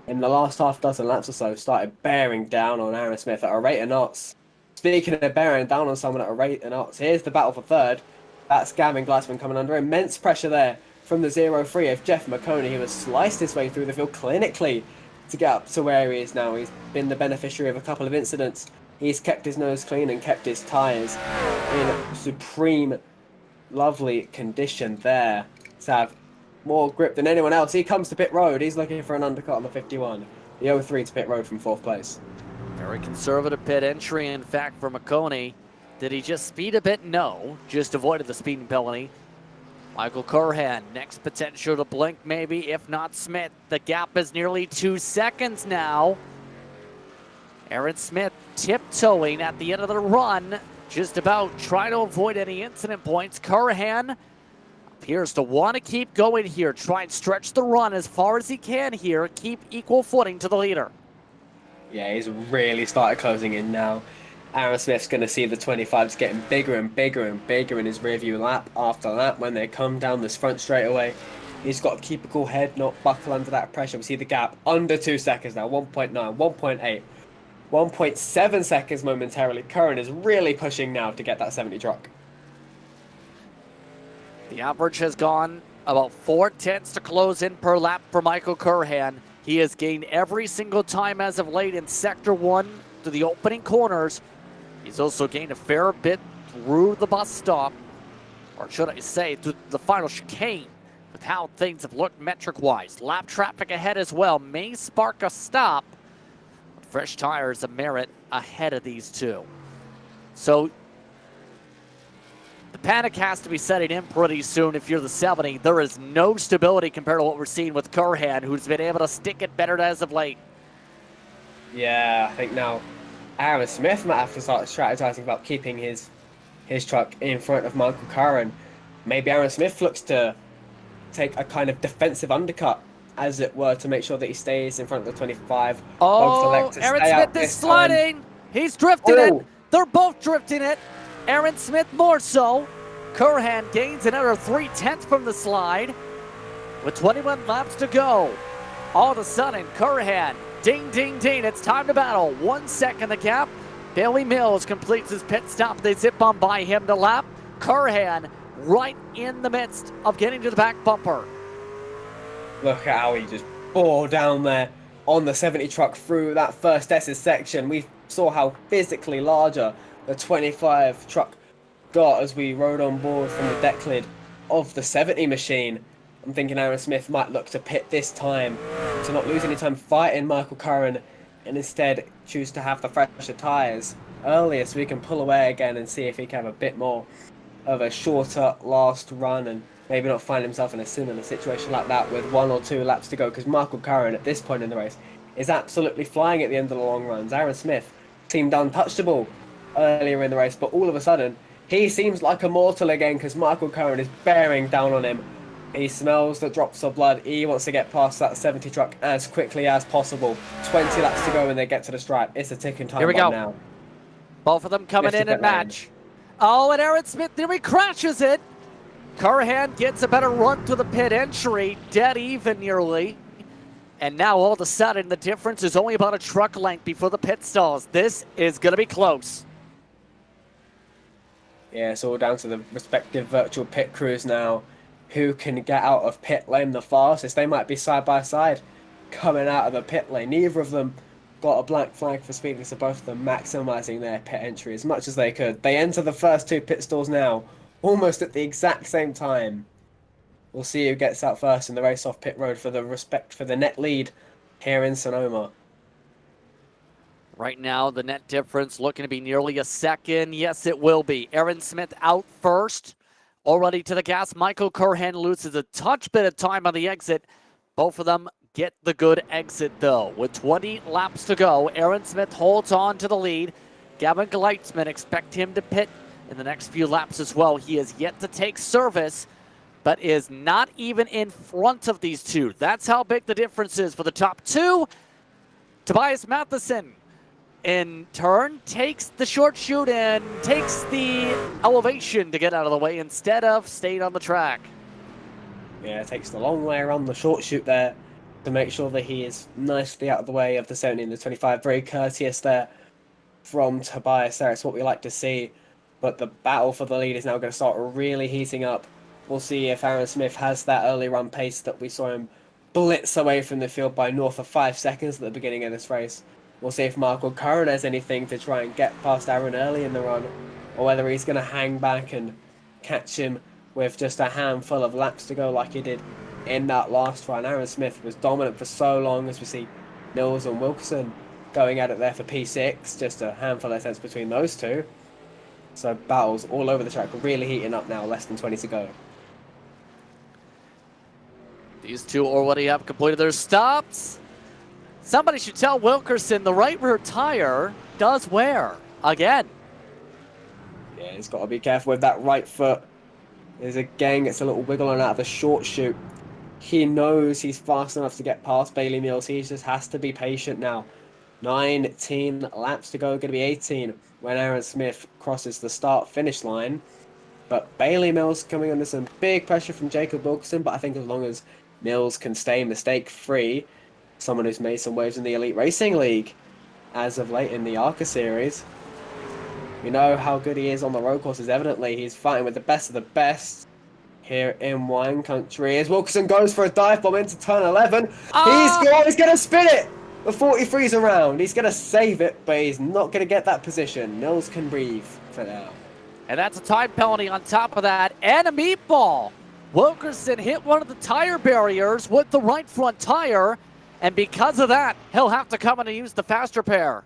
in the last half dozen laps or so, started bearing down on Aaron Smith at a rate of knots. Speaking of bearing down on someone at a rate of knots, here's the battle for third. That's Gavin Gleitzman coming under immense pressure there from the 0-3 of Jeff Maconi, who has sliced his way through the field clinically to get up to where he is now. He's been the beneficiary of a couple of incidents. He's kept his nose clean and kept his tyres in supreme, lovely condition there to have more grip than anyone else. He comes to pit road. He's looking for an undercut on the 51. The 0-3 to pit road from 4th place. Very conservative pit entry, in fact, for Maconi. Did he just speed a bit? No, just avoided the speeding penalty. Michael Curhan, next potential to blink maybe, if not Smith. The gap is nearly 2 seconds now. Aaron Smith tiptoeing at the end of the run, just about trying to avoid any incident points. Curhan appears to want to keep going here, try and stretch the run as far as he can here, keep equal footing to the leader. Yeah, he's really started closing in now. Aaron Smith's going to see the 25s getting bigger and bigger and bigger in his rearview lap after lap when they come down this front straightaway. He's got to keep a cool head, not buckle under that pressure. We see the gap under 2 seconds now, 1.9, 1.8, 1.7 seconds momentarily. Curran is really pushing now to get that 70 truck. The average has gone about 4/10 to close in per lap for Michael Curhan. He has gained every single time as of late in Sector 1 to the opening corners. He's also gained a fair bit through the bus stop, or should I say, through the final chicane, with how things have looked metric-wise. Lap traffic ahead as well may spark a stop. Fresh tires of Merritt ahead of these two. So the panic has to be setting in pretty soon if you're the 70. There is no stability compared to what we're seeing with Curhan, who's been able to stick it better as of late. Yeah, I think now Aaron Smith might have to start strategizing about keeping his truck in front of Michael Curran. Maybe Aaron Smith looks to take a kind of defensive undercut, as it were, to make sure that he stays in front of the 25. Oh, Aaron Smith is sliding. He's drifting it. They're both drifting it. Aaron Smith more so. Curhan gains another 3/10 from the slide with 21 laps to go. All of a sudden, Curhan, ding, ding, ding. It's time to battle. 1 second the gap. Bailey Mills completes his pit stop. They zip on by him to lap. Curhan right in the midst of getting to the back bumper. Look at how he just bore down there on the 70 truck through that first S's section. We saw how physically larger the 25 truck got as we rode on board from the deck lid of the 70 machine. I'm thinking Aaron Smith might look to pit this time to not lose any time fighting Michael Curran and instead choose to have the fresher tyres earlier so we can pull away again and see if he can have a bit more of a shorter last run and maybe not find himself in a similar situation like that with 1 or 2 laps to go, because Michael Curran at this point in the race is absolutely flying at the end of the long runs. Aaron Smith seemed untouchable earlier in the race, but all of a sudden he seems like a mortal again because Michael Curran is bearing down on him. He smells the drops of blood. He wants to get past that 70 truck as quickly as possible. 20 laps to go when they get to the stripe. It's a ticking time bomb now. Both of them coming in and match. Oh, and Aaron Smith, there he crashes it. Curhan gets a better run to the pit entry, dead even nearly. And now all of a sudden the difference is only about a truck length before the pit stalls. This is going to be close. Yeah, it's all down to the respective virtual pit crews now. Who can get out of pit lane the fastest? They might be side by side coming out of the pit lane. Neither of them got a black flag for speeding, so both of them maximising their pit entry as much as they could. They enter the first 2 pit stalls now, almost at the exact same time. We'll see who gets out first in the race off pit road for the net lead here in Sonoma. Right now, the net difference looking to be nearly a second. Yes, it will be. Aaron Smith out first. Already to the gas. Michael Curhan loses a touch bit of time on the exit. Both of them get the good exit, though. With 20 laps to go, Aaron Smith holds on to the lead. Gavin Gleitzman, expect him to pit in the next few laps as well. He has yet to take service, but is not even in front of these two. That's how big the difference is for the top 2. Tobias Matheson, in turn, takes the short chute and takes the elevation to get out of the way instead of staying on the track. Yeah, takes the long way around the short chute there to make sure that he is nicely out of the way of the 70 and the 25. Very courteous there from Tobias there. It's what we like to see. But the battle for the lead is now going to start really heating up. We'll see if Aaron Smith has that early run pace that we saw him blitz away from the field by north of 5 seconds at the beginning of this race. We'll see if Michael Curran has anything to try and get past Aaron early in the run, or whether he's going to hang back and catch him with just a handful of laps to go like he did in that last run. Aaron Smith was dominant for so long, as we see Mills and Wilkerson going at it there for P6, just a handful of cents between those two. So battles all over the track, really heating up now, less than 20 to go. These two already have completed their stops. Somebody should tell Wilkerson the right rear tire does wear again. Yeah, he's got to be careful with that right foot. There's again gets a little wiggle on out of the short chute. He knows he's fast enough to get past Bailey Mills. He just has to be patient now. 19 laps to go, going to be 18 when Aaron Smith crosses the start-finish line. But Bailey Mills coming under some big pressure from Jacob Wilkerson, but I think as long as Mills can stay mistake-free, someone who's made some waves in the Elite Racing League as of late in the ARCA series. We know how good he is on the road courses, evidently. He's fighting with the best of the best here in wine country. As Wilkerson goes for a dive bomb into turn 11. He's going to spin it! The 43's around. He's going to save it, but he's not going to get that position. Mills can breathe for now. And that's a time penalty on top of that, and a meatball. Wilkerson hit one of the tire barriers with the right front tire, and because of that, he'll have to come in and use the faster pair.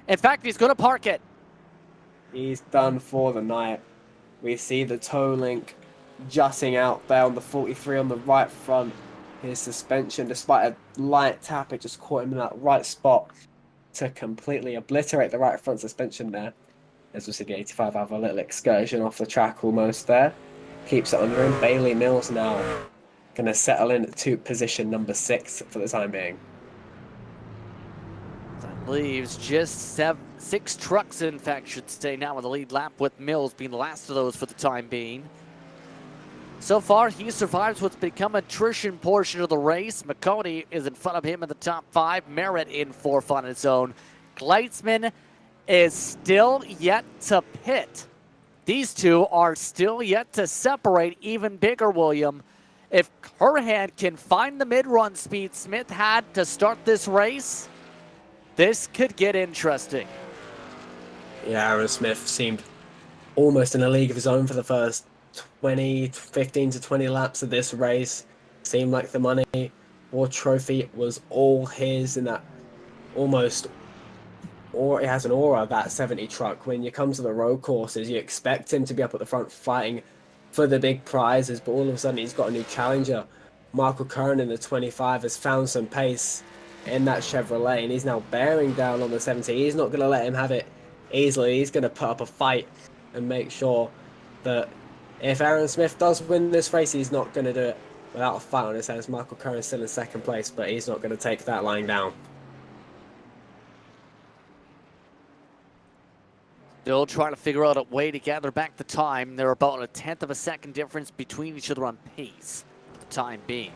In fact, he's going to park it. He's done for the night. We see the toe link jutting out there on the 43 on the right front. His suspension, despite a light tap, it just caught him in that right spot to completely obliterate the right front suspension there. As we see the 85 have a little excursion off the track almost there. Keeps it under him. Bailey Mills now going to settle in at position number 6 for the time being. That leaves just 6 trucks, in fact, should stay now in the lead lap, with Mills being the last of those for the time being. So far, he survives what's become a attrition portion of the race. Maconi is in front of him in the top 5. Merritt in 4th on his own. Gleitzman is still yet to pit. These two are still yet to separate. Even bigger, William. If Curhan can find the mid-run speed Smith had to start this race, this could get interesting. Yeah, Aaron Smith seemed almost in a league of his own for the first 15 to 20 laps of this race. Seemed like the money or trophy was all his in that almost, or it has an aura of that 70 truck. When you come to the road courses, you expect him to be up at the front fighting for the big prizes, but all of a sudden he's got a new challenger. Michael Curran in the 25 has found some pace in that Chevrolet, and he's now bearing down on the 70. He's not going to let him have it easily. He's going to put up a fight and make sure that if Aaron Smith does win this race, he's not going to do it without a fight on his hands. Michael Curran is still in 2nd place, but he's not going to take that line down. Still trying to figure out a way to gather back the time. They're about a 1/10 of a second difference between each other on pace for the time being.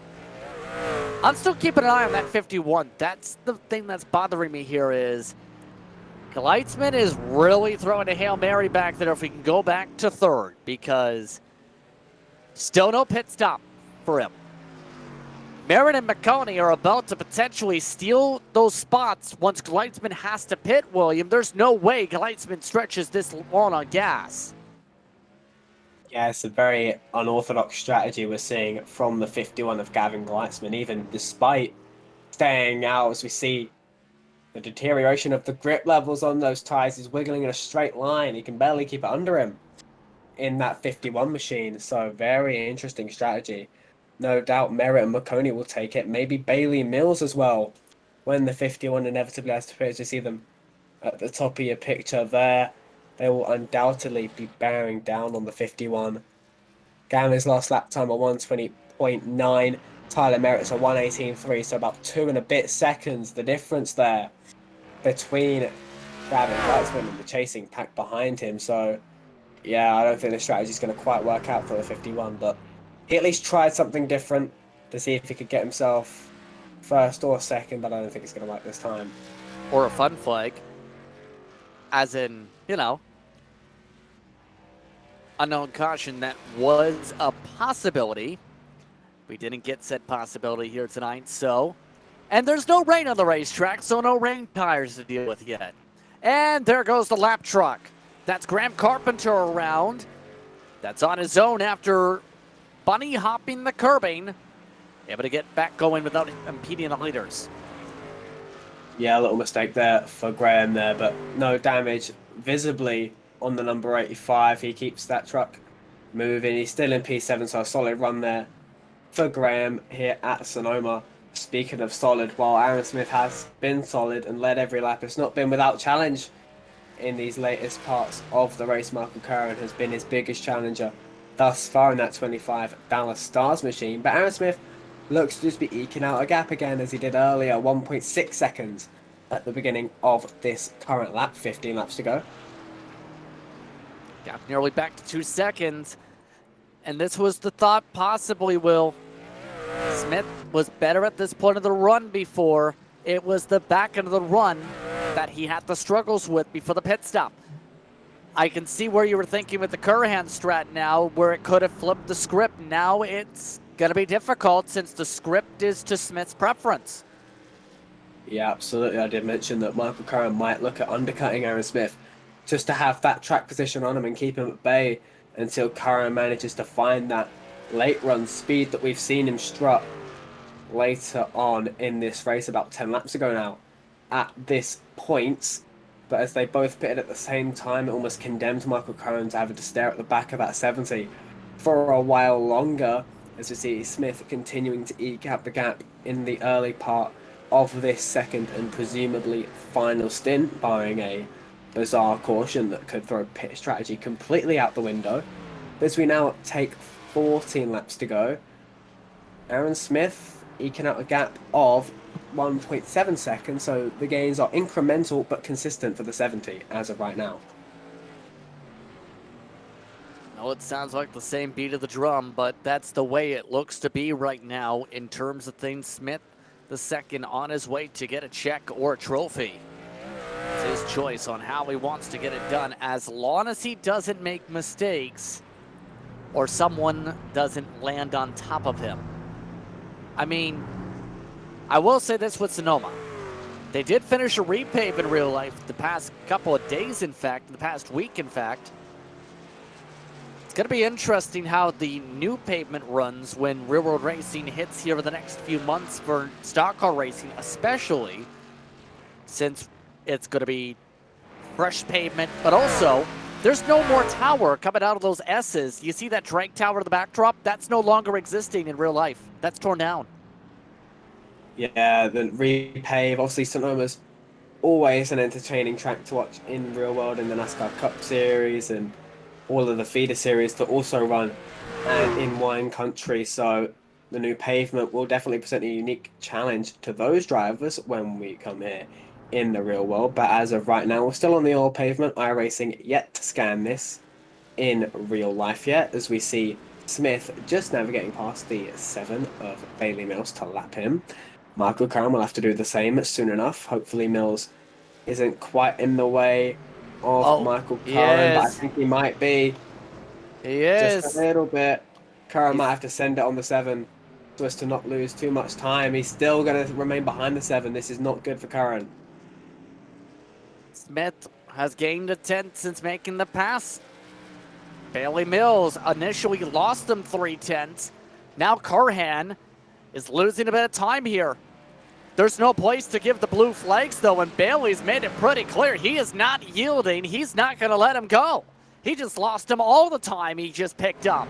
I'm still keeping an eye on that 51. That's the thing that's bothering me here is Gleitzman is really throwing a Hail Mary back there if we can go back to 3rd, because still no pit stop for him. Merritt and Maconi are about to potentially steal those spots once Gleitzman has to pit, William. There's no way Gleitzman stretches this long on gas. Yeah, it's a very unorthodox strategy we're seeing from the 51 of Gavin Gleitzman, even despite staying out, as we see the deterioration of the grip levels on those tyres. He's wiggling in a straight line. He can barely keep it under him in that 51 machine. So very interesting strategy. No doubt Merritt and Maconi will take it. Maybe Bailey Mills as well, when the 51 inevitably has to pit. You see them at the top of your picture there. They will undoubtedly be bearing down on the 51. Gamma's last lap time at 1:20.9. Tyler Merritt's a 1:18.3, so about 2 and a bit seconds. The difference there between Gavin Gleitzman and the chasing pack behind him. So, yeah, I don't think the strategy is going to quite work out for the 51, but he at least tried something different to see if he could get himself 1st or 2nd, but I don't think it's going to work this time. Or a fun flag, as in, you know, unknown caution. That was a possibility. We didn't get said possibility here tonight, so. And there's no rain on the racetrack, so no rain tires to deal with yet. And there goes the lap truck. That's Graham Carpenter around. That's on his own after bunny hopping the curbing. Able to get back going without impeding the leaders. Yeah, a little mistake there for Graham there, but no damage visibly on the number 85. He keeps that truck moving. He's still in P7, so a solid run there for Graham here at Sonoma. Speaking of solid, while Aaron Smith has been solid and led every lap, it's not been without challenge in these latest parts of the race. Michael Curran has been his biggest challenger thus far in that 25 Dallas Stars machine, but Aaron Smith looks to just be eking out a gap again as he did earlier, 1.6 seconds at the beginning of this current lap, 15 laps to go. Got nearly back to 2 seconds. And this was the thought possibly, Will. Smith was better at this point of the run before. It was the back end of the run that he had the struggles with before the pit stop. I can see where you were thinking with the Curran strat now, where it could have flipped the script. Now it's going to be difficult since the script is to Smith's preference. Yeah, absolutely. I did mention that Michael Curran might look at undercutting Aaron Smith just to have that track position on him and keep him at bay until Curran manages to find that late run speed that we've seen him strut later on in this race, about 10 laps ago now. At this point, But as they both pitted at the same time, it almost condemned Michael Curran to having to stare at the back of that 70 for a while longer, as we see Smith continuing to eke out the gap in the early part of this second and presumably final stint, barring a bizarre caution that could throw pit strategy completely out the window. As we now take 14 laps to go, Aaron Smith eking out a gap of 1.7 seconds, so the gains are incremental but consistent for the 70 as of right now. No, it sounds like the same beat of the drum, but that's the way it looks to be right now in terms of things. Smith, the second, on his way to get a check or a trophy. It's his choice on how he wants to get it done, as long as he doesn't make mistakes or someone doesn't land on top of him. I mean, I will say this with Sonoma. They did finish a repave in real life the past couple of days, in fact, the past week, in fact. It's going to be interesting how the new pavement runs when real-world racing hits here in the next few months for stock car racing, especially since it's going to be fresh pavement, but also there's no more tower coming out of those S's. You see that drag tower in the backdrop? That's no longer existing in real life. That's torn down. Yeah, the repave. Obviously, Sonoma's always an entertaining track to watch in real world in the NASCAR Cup Series and all of the feeder series that also run in wine country. So the new pavement will definitely present a unique challenge to those drivers when we come here in the real world. But as of right now, we're still on the old pavement. iRacing yet to scan this in real life yet, as we see Smith just navigating past the 7 of Bailey Mills to lap him. Michael Curran will have to do the same soon enough. Hopefully Mills isn't quite in the way of Michael Curran, but I think he might be. He is. Just a little bit. Curran might have to send it on the 7 so as to not lose too much time. He's still going to remain behind the 7. This is not good for Curran. Smith has gained a 10th since making the pass. Bailey Mills initially lost him 3/10. Now Curran is losing a bit of time here. There's no place to give the blue flags, though, and Bailey's made it pretty clear he is not yielding. He's not going to let him go. He just lost him all the time he just picked up.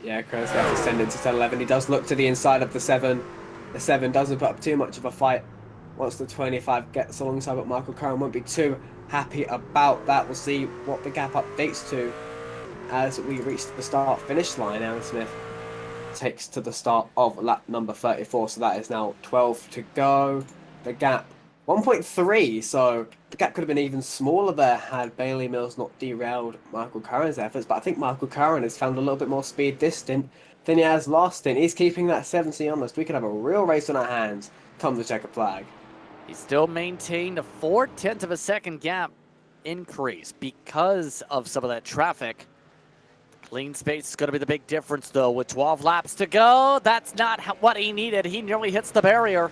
Yeah, Curran's going to have to send it to 10-11. He does look to the inside of the 7. The 7 doesn't put up too much of a fight once the 25 gets alongside, but Michael Curran won't be too happy about that. We'll see what the gap updates to as we reach the start-finish line. Aaron Smith takes to the start of lap number 34, so that is now 12 to go. The gap 1.3, so the gap could have been even smaller there had Bailey Mills not derailed Michael Curran's efforts, but I think Michael Curran has found a little bit more speed this stint than he has last stint. He's keeping that 70 honest. We could have a real race on our hands come the checkered flag. He still maintained a 0.4 of a second gap increase because of some of that traffic. Clean space is going to be the big difference, though, with 12 laps to go. That's not what he needed. He nearly hits the barrier.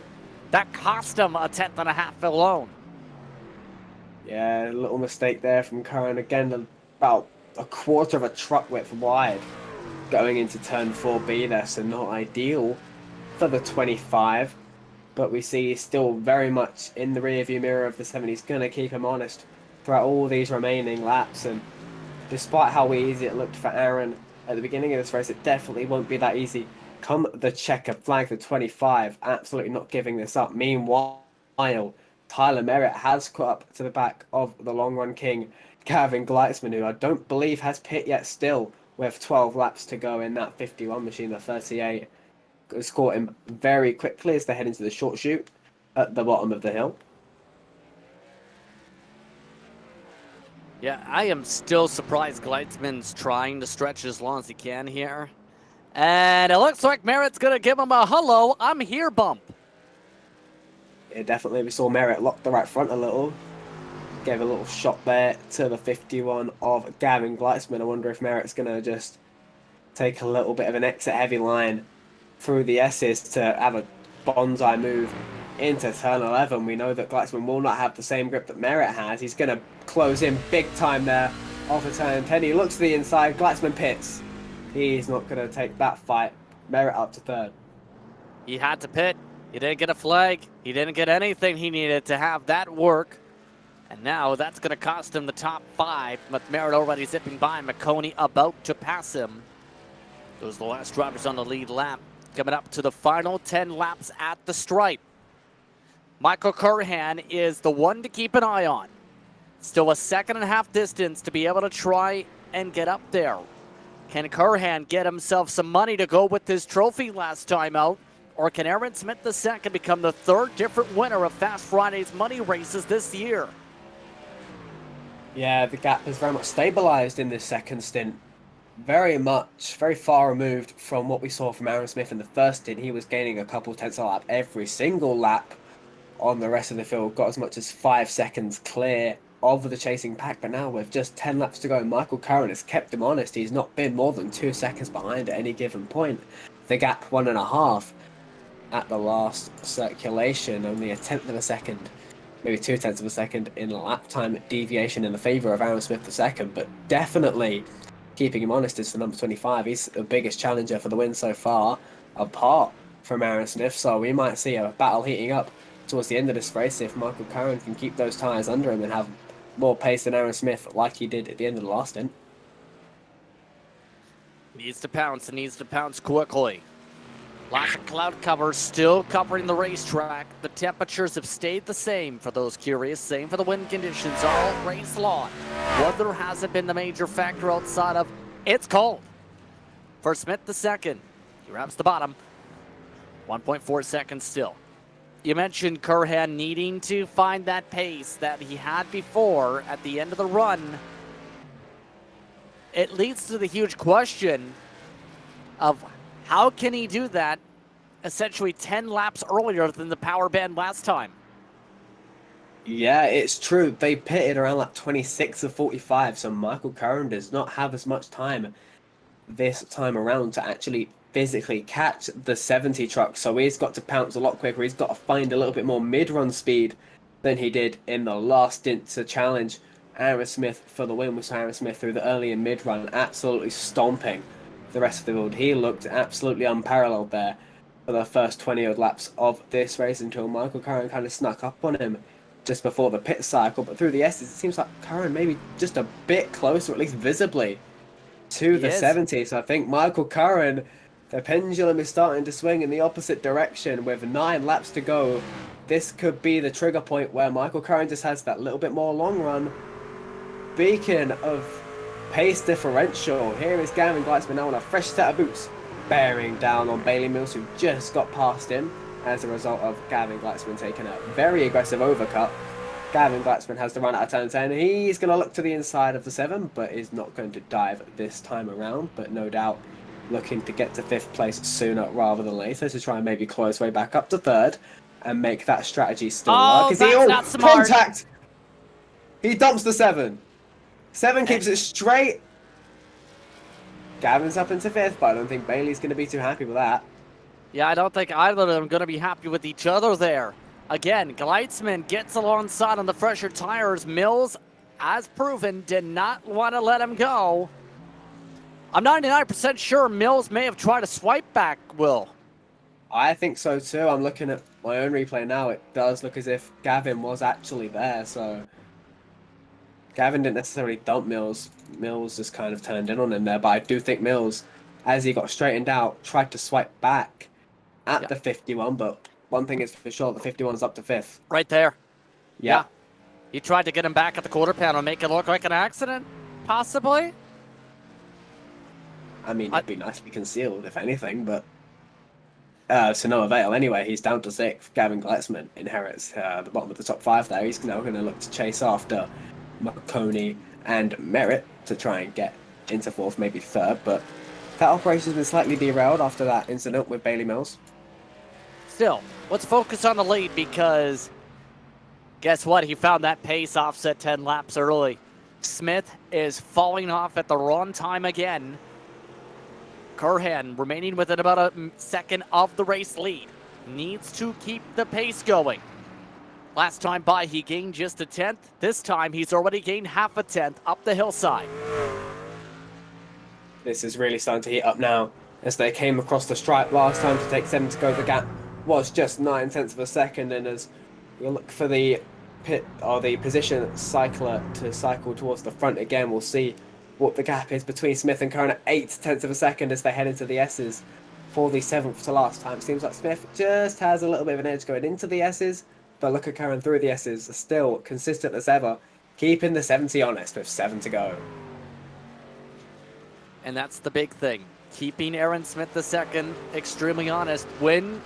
That cost him a 10.5 alone. Yeah, a little mistake there from Curran. Again, about a quarter of a truck width wide going into turn 4B there, so not ideal for the 25. But we see he's still very much in the rearview mirror of the 7. He's going to keep him honest throughout all these remaining laps. And despite how easy it looked for Aaron at the beginning of this race, it definitely won't be that easy. Come the checkered flag, the 25, absolutely not giving this up. Meanwhile, Tyler Merritt has caught up to the back of the long run king, Gavin Gleitzman, who I don't believe has pit yet still, with 12 laps to go in that 51 machine, the 38. Has caught him very quickly as they head into the short chute at the bottom of the hill. Yeah, I am still surprised Gleitzman's trying to stretch as long as he can here. And it looks like Merritt's going to give him a hello, I'm here bump. Yeah, definitely. We saw Merritt lock the right front a little. Gave a little shot there to the 51 of Gavin Gleitzman. I wonder if Merritt's going to just take a little bit of an exit heavy line through the S's to have a bonsai move into turn 11. We know that Gleitzman will not have the same grip that Merritt has. He's going to close in big time there off of turn 10. He looks to the inside. Gleitzman pits. He's not going to take that fight. Merritt up to third. He had to pit. He didn't get a flag. He didn't get anything he needed to have that work. And now that's going to cost him the top 5. But Merritt already zipping by. Maconi about to pass him. Those are the last drivers on the lead lap. Coming up to the final 10 laps at the stripe. Michael Curhan is the one to keep an eye on. Still a 2.5 distance to be able to try and get up there. Can Curhan get himself some money to go with his trophy last time out? Or can Aaron Smith II become the 3rd different winner of Fast Friday's money races this year? Yeah, the gap has very much stabilized in this second stint. Very far removed from what we saw from Aaron Smith in the first stint. He was gaining a couple tenths a lap every single lap on the rest of the field. Got as much as 5 seconds clear of the chasing pack, but now with just 10 laps to go, Michael Curran has kept him honest. He's not been more than 2 seconds behind at any given point. The gap 1.5 at the last circulation, only 1/10 of a second, maybe 2/10 of a second in lap time deviation in the favour of Aaron Smith II, but definitely keeping him honest is the number 25. He's the biggest challenger for the win so far, apart from Aaron Smith, so we might see a battle heating up towards the end of this race if Michael Curran can keep those tyres under him and have more pace than Aaron Smith like he did at the end of the last stint. Needs to pounce and needs to pounce quickly. Lots of cloud cover still covering the racetrack. The temperatures have stayed the same for those curious. Same for the wind conditions all race long. Weather hasn't been the major factor outside of it's cold. For Smith II, he wraps the bottom. 1.4 seconds still. You mentioned Curhan needing to find that pace that he had before at the end of the run. It leads to the huge question of how can he do that essentially 10 laps earlier than the power band last time? Yeah, it's true. They pitted around lap 26 of 45, so Michael Curran does not have as much time this time around to actually physically catch the 70 truck, so he's got to pounce a lot quicker. He's got to find a little bit more mid-run speed than he did in the last stint to challenge Aaron Smith for the win. We saw Aaron Smith through the early and mid-run absolutely stomping the rest of the field. He looked absolutely unparalleled there for the first 20-odd laps of this race until Michael Curran kind of snuck up on him just before the pit cycle. But through the S's, it seems like Curran maybe just a bit closer, at least visibly, to the 70. So I think Michael Curran, the pendulum is starting to swing in the opposite direction with 9 laps to go. This could be the trigger point where Michael Curran just has that little bit more long run. Beacon of pace differential. Here is Gavin Gleitzman now on a fresh set of boots, bearing down on Bailey Mills, who just got past him as a result of Gavin Gleitzman taking a very aggressive overcut. Gavin Gleitzman has the run out of turn 10. He's going to look to the inside of the 7, but is not going to dive this time around, but no doubt looking to get to 5th place sooner rather than later to try and maybe claw his way back up to 3rd and make that strategy still work. That's not smart. Contact! He dumps the 7. 7 keeps it straight. Gavin's up into 5th, but I don't think Bailey's going to be too happy with that. Yeah, I don't think either of them are going to be happy with each other there. Again, Gleitzman gets alongside on the fresher tires. Mills, as proven, did not want to let him go. I'm 99% sure Mills may have tried to swipe back, Will. I think so too. I'm looking at my own replay now. It does look as if Gavin was actually there, so Gavin didn't necessarily dump Mills. Mills just kind of turned in on him there, but I do think Mills, as he got straightened out, tried to swipe back at the 51, but one thing is for sure, the 51 is up to 5th. Right there. Yeah. He tried to get him back at the quarter panel and make it look like an accident, possibly? I mean, it'd be nicely concealed, if anything, but to no avail. Anyway, he's down to 6th. Gavin Gleitzman inherits the bottom of the top 5 there. He's now going to look to chase after Maconi and Merritt to try and get into 4th, maybe 3rd, but that operation's been slightly derailed after that incident with Bailey Mills. Still, let's focus on the lead because guess what? He found that pace offset 10 laps early. Smith is falling off at the wrong time again. Curhan remaining within about a second of the race lead. Needs to keep the pace going. Last time by, he gained just a 10th. This time, he's already gained half a 10th up the hillside. This is really starting to heat up now. As they came across the stripe last time to take 7 to go, the gap was just 9 tenths of a second. And as we look for the the position cycler to cycle towards the front again. We'll see what the gap is between Smith and Curran at 8/10 of a second as they head into the S's for the 7th to last time. Seems like Smith just has a little bit of an edge going into the S's, but look at Curran through the S's, still consistent as ever, keeping the 70 honest with 7 to go. And that's the big thing. Keeping Aaron Smith II extremely honest. When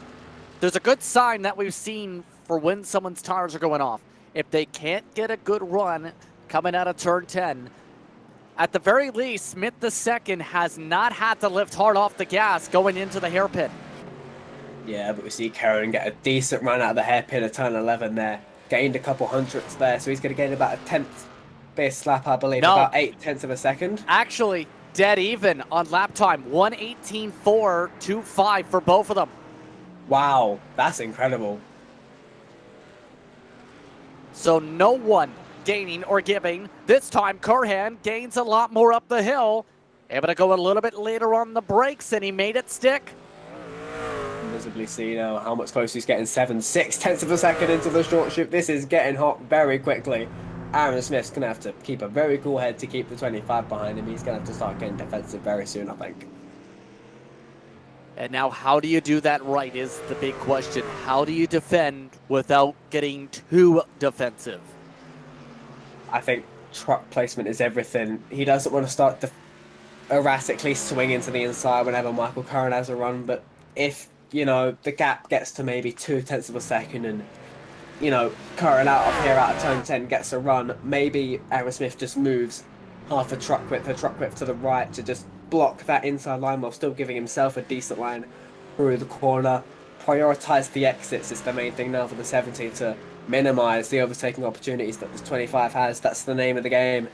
there's a good sign that we've seen for when someone's tires are going off. If they can't get a good run coming out of turn 10, at the very least, Smith II has not had to lift hard off the gas going into the hairpin. Yeah, but we see Curran get a decent run out of the hairpin at turn 11 there. Gained a couple hundredths there, so he's going to gain about a 10th base lap, I believe, No. about 8/10 of a second. Actually, dead even on lap time. 1:18.425 for both of them. Wow, that's incredible. So no one gaining or giving. This time, Curran gains a lot more up the hill. Able to go a little bit later on the brakes, and he made it stick. Visibly see now how much closer he's getting. 7/6 of a second into the short shoot. This is getting hot very quickly. Aaron Smith's going to have to keep a very cool head to keep the 25 behind him. He's going to have to start getting defensive very soon, I think. And now, how do you do that right is the big question. How do you defend without getting too defensive? I think truck placement is everything. He doesn't want to start erratically swinging to the inside whenever Michael Curran has a run, but if, you know, the gap gets to maybe 2/10 of a second and, you know, Curran out of turn 10 gets a run, maybe Aaron Smith just moves half a truck width to the right to just block that inside line while still giving himself a decent line through the corner. Prioritize the exits is the main thing now for the 70 to minimize the overtaking opportunities that this 25 has. That's the name of the game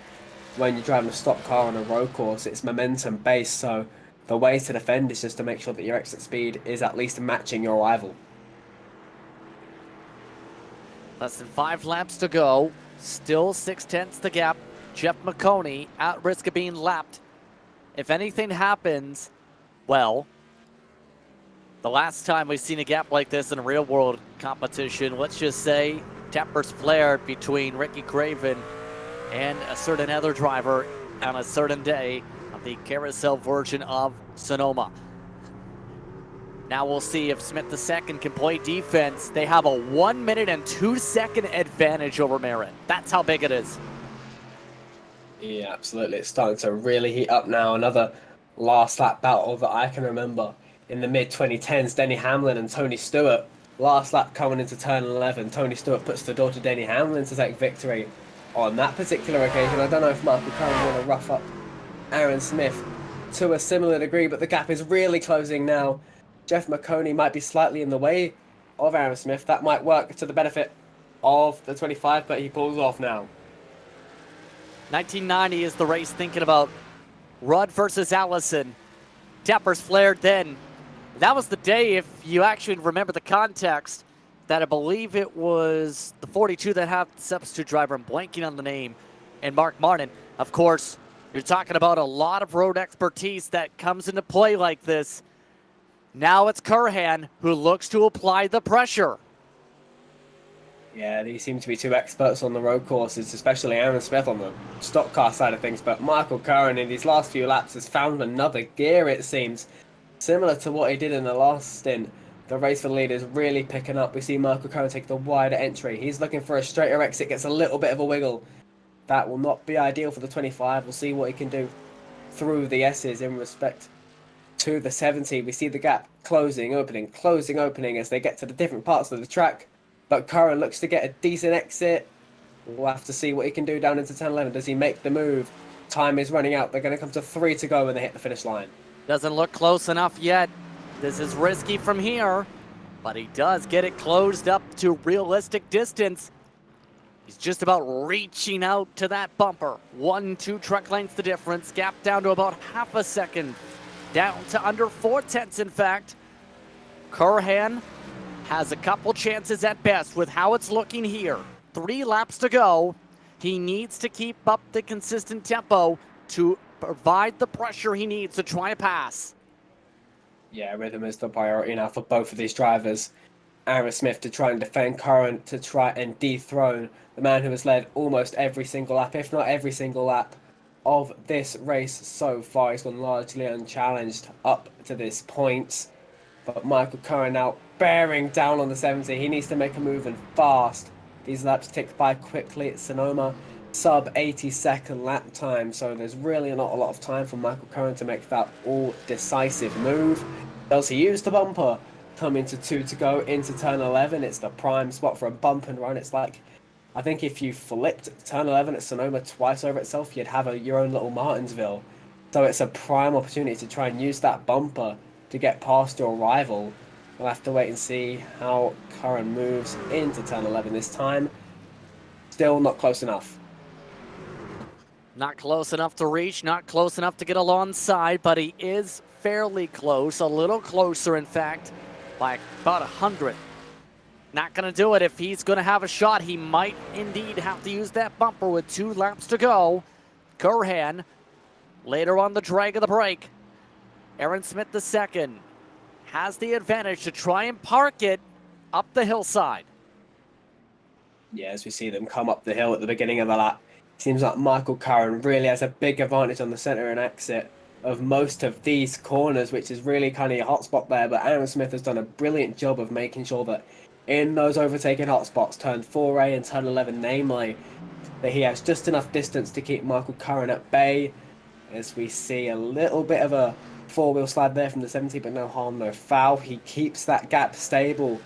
when you're driving a stock car on a road course. It's momentum based, so the way to defend is just to make sure that your exit speed is at least matching your rival. Less than 5 laps to go. Still 6/10 the gap. Jeff Maconi at risk of being lapped. If anything happens, well, the last time we've seen a gap like this in a real world competition, let's just say tempers flared between Ricky Craven and a certain other driver on a certain day of the carousel version of Sonoma. Now we'll see if Smith II can play defense. They have a 1 minute and 2 second advantage over Marin. That's how big it is. Yeah, absolutely. It's starting to really heat up now. Another last lap battle that I can remember in the mid-2010s, Denny Hamlin and Tony Stewart. Last lap coming into turn 11, Tony Stewart puts the door to Denny Hamlin to take victory on that particular occasion. I don't know if Michael Curran want to rough up Aaron Smith to a similar degree, but the gap is really closing now. Jeff Maconi might be slightly in the way of Aaron Smith. That might work to the benefit of the 25, but he pulls off now. 1990 is the race thinking about Rudd versus Allison. Tempers flared then. That was the day, if you actually remember the context, that I believe it was the 42 that had the substitute driver. I'm blanking on the name. And Mark Martin. Of course, you're talking about a lot of road expertise that comes into play like this. Now it's Curran who looks to apply the pressure. Yeah, these seem to be two experts on the road courses, especially Aaron Smith on the stock car side of things. But Michael Curran in these last few laps has found another gear, it seems. Similar to what he did in the last stint. The race for the lead is really picking up. We see Michael Curran take the wider entry. He's looking for a straighter exit, gets a little bit of a wiggle. That will not be ideal for the 25. We'll see what he can do through the S's in respect to the 70. We see the gap closing, opening as they get to the different parts of the track. But Curran looks to get a decent exit. We'll have to see what he can do down into 10-11. Does he make the move? Time is running out. They're going to come to 3 to go when they hit the finish line. Doesn't look close enough yet. This is risky from here, but he does get it closed up to realistic distance. He's just about reaching out to that bumper. 1-2 truck lengths the difference. Gap down to about half a second. Down to under 4/10 in fact. Curran has a couple chances at best with how it's looking here. 3 laps to go. He needs to keep up the consistent tempo to provide the pressure he needs to try a pass. Yeah, rhythm is the priority now for both of these drivers. Aaron Smith to try and defend Curran, to try and dethrone the man who has led almost every single lap, if not every single lap, of this race so far. He's gone largely unchallenged up to this point. But Michael Curran now bearing down on the 70. He needs to make a move and fast. These laps ticked by quickly at Sonoma. Sub 80-second lap time. So there's really not a lot of time for Michael Curran to make that all decisive move. Does he use the bumper? Coming to 2 to go into turn 11. It's the prime spot for a bump and run. It's like, I think if you flipped turn 11 at Sonoma twice over itself, you'd have your own little Martinsville. So it's a prime opportunity to try and use that bumper to get past your rival. We'll have to wait and see how Curran moves into turn 11 this time. Still not close enough. Not close enough to reach, not close enough to get alongside, but he is fairly close, a little closer in fact, by about 100. Not going to do it. If he's going to have a shot, he might indeed have to use that bumper with 2 laps to go. Curran later on the drag of the break. Aaron Smith II has the advantage to try and park it up the hillside. Yeah, as we see them come up the hill at the beginning of the lap, seems like Michael Curran really has a big advantage on the centre and exit of most of these corners, which is really kind of your hotspot there. But Aaron Smith has done a brilliant job of making sure that in those overtaken hotspots, turn 4A and turn 11 namely, that he has just enough distance to keep Michael Curran at bay. As we see a little bit of a 4-wheel slide there from the 70, but no harm, no foul. He keeps that gap stable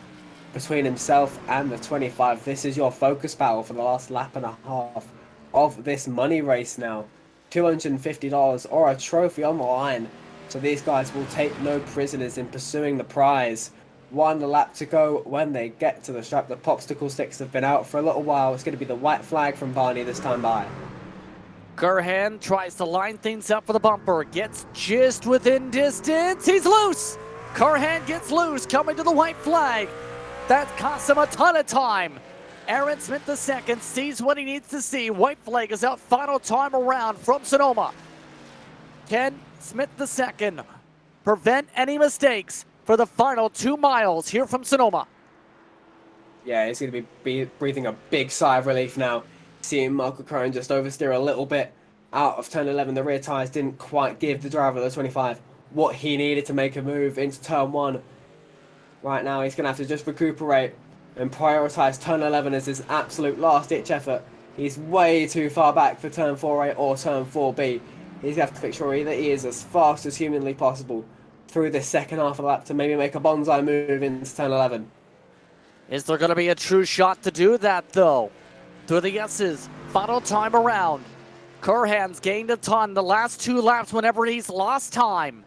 between himself and the 25. This is your focus battle for the last lap and a half of this money race now. $250 or a trophy on the line. So these guys will take no prisoners in pursuing the prize. 1 lap to go when they get to the stripe. The popsicle sticks have been out for a little while. It's going to be the white flag from Barney this time by. Curran tries to line things up for the bumper. Gets just within distance. He's loose. Curran gets loose, coming to the white flag. That costs him a ton of time. Aaron Smith II sees what he needs to see. White flag is out, final time around from Sonoma. Can Smith II prevent any mistakes for the final 2 miles here from Sonoma? Yeah, he's going to be breathing a big sigh of relief now. Seeing Michael Curran just oversteer a little bit out of turn 11. The rear tyres didn't quite give the driver of the 25 what he needed to make a move into turn 1. Right now, he's going to have to just recuperate and prioritise turn 11 as his absolute last-ditch effort. He's way too far back for turn 4A or turn 4B. He's going to have to make sure that he is as fast as humanly possible through this second half of the lap to maybe make a bonsai move into turn 11. Is there going to be a true shot to do that, though? Through the S's, final time around. Curran's gained a ton the last 2 laps whenever he's lost time.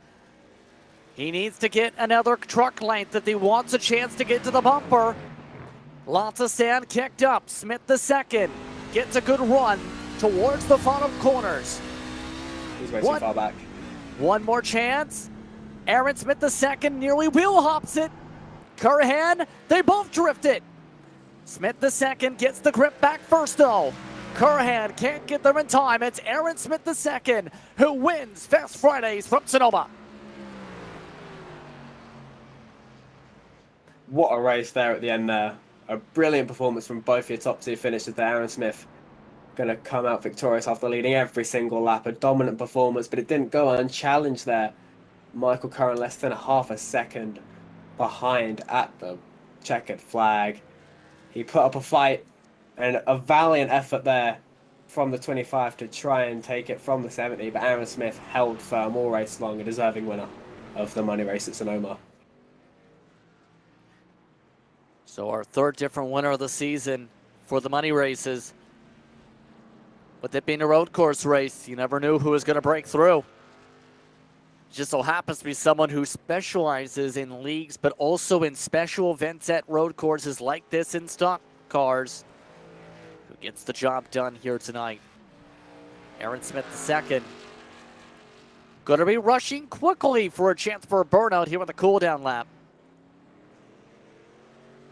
He needs to get another truck length if he wants a chance to get to the bumper. Lots of sand kicked up. Smith II gets a good run towards the final corners. He's way too far back. One more chance. Aaron Smith II nearly wheel hops it. Curran, they both drift it. Smith II gets the grip back first, though. Curran can't get there in time. It's Aaron Smith II who wins Fast Fridays from Sonoma. What a race there at the end there. A brilliant performance from both your top 2 finishers there. Aaron Smith going to come out victorious after leading every single lap. A dominant performance, but it didn't go unchallenged there. Michael Curran less than half a second behind at the checkered flag. He put up a fight and a valiant effort there from the 25 to try and take it from the 70, but Aaron Smith held firm all race long, a deserving winner of the money race at Sonoma. So our 3rd different winner of the season for the money races. With it being a road course race, you never knew who was going to break through. Just so happens to be someone who specializes in leagues, but also in special events at road courses like this in stock cars, who gets the job done here tonight. Aaron Smith II going to be rushing quickly for a chance for a burnout here on the cooldown lap.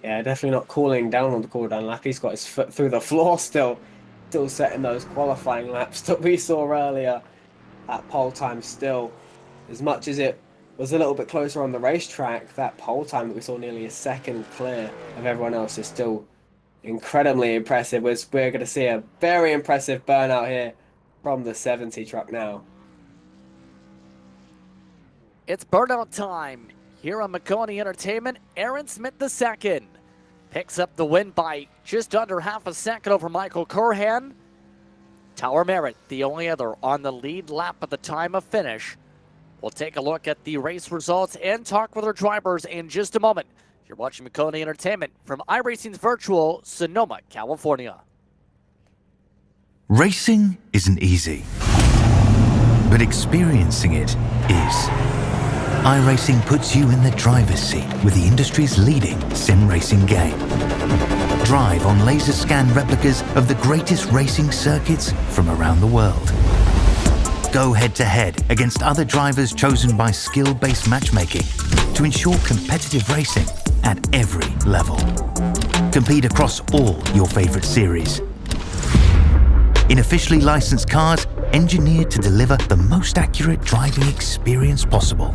Yeah, definitely not cooling down on the cooldown lap. He's got his foot through the floor still setting those qualifying laps that we saw earlier at pole time still. As much as it was a little bit closer on the racetrack, that pole time that we saw nearly a second clear of everyone else is still incredibly impressive. We're going to see a very impressive burnout here from the 70 truck now. It's burnout time here on Maconi Entertainment. Aaron Smith II picks up the win by just under half a second over Michael Curhan. Tower Merritt, the only other on the lead lap at the time of finish. We'll take a look at the race results and talk with our drivers in just a moment. You're watching Maconi Entertainment from iRacing's virtual Sonoma, California. Racing isn't easy, but experiencing it is. iRacing puts you in the driver's seat with the industry's leading sim racing game. Drive on laser scan replicas of the greatest racing circuits from around the world. Go head-to-head against other drivers chosen by skill-based matchmaking to ensure competitive racing at every level. Compete across all your favorite series. In officially licensed cars, engineered to deliver the most accurate driving experience possible.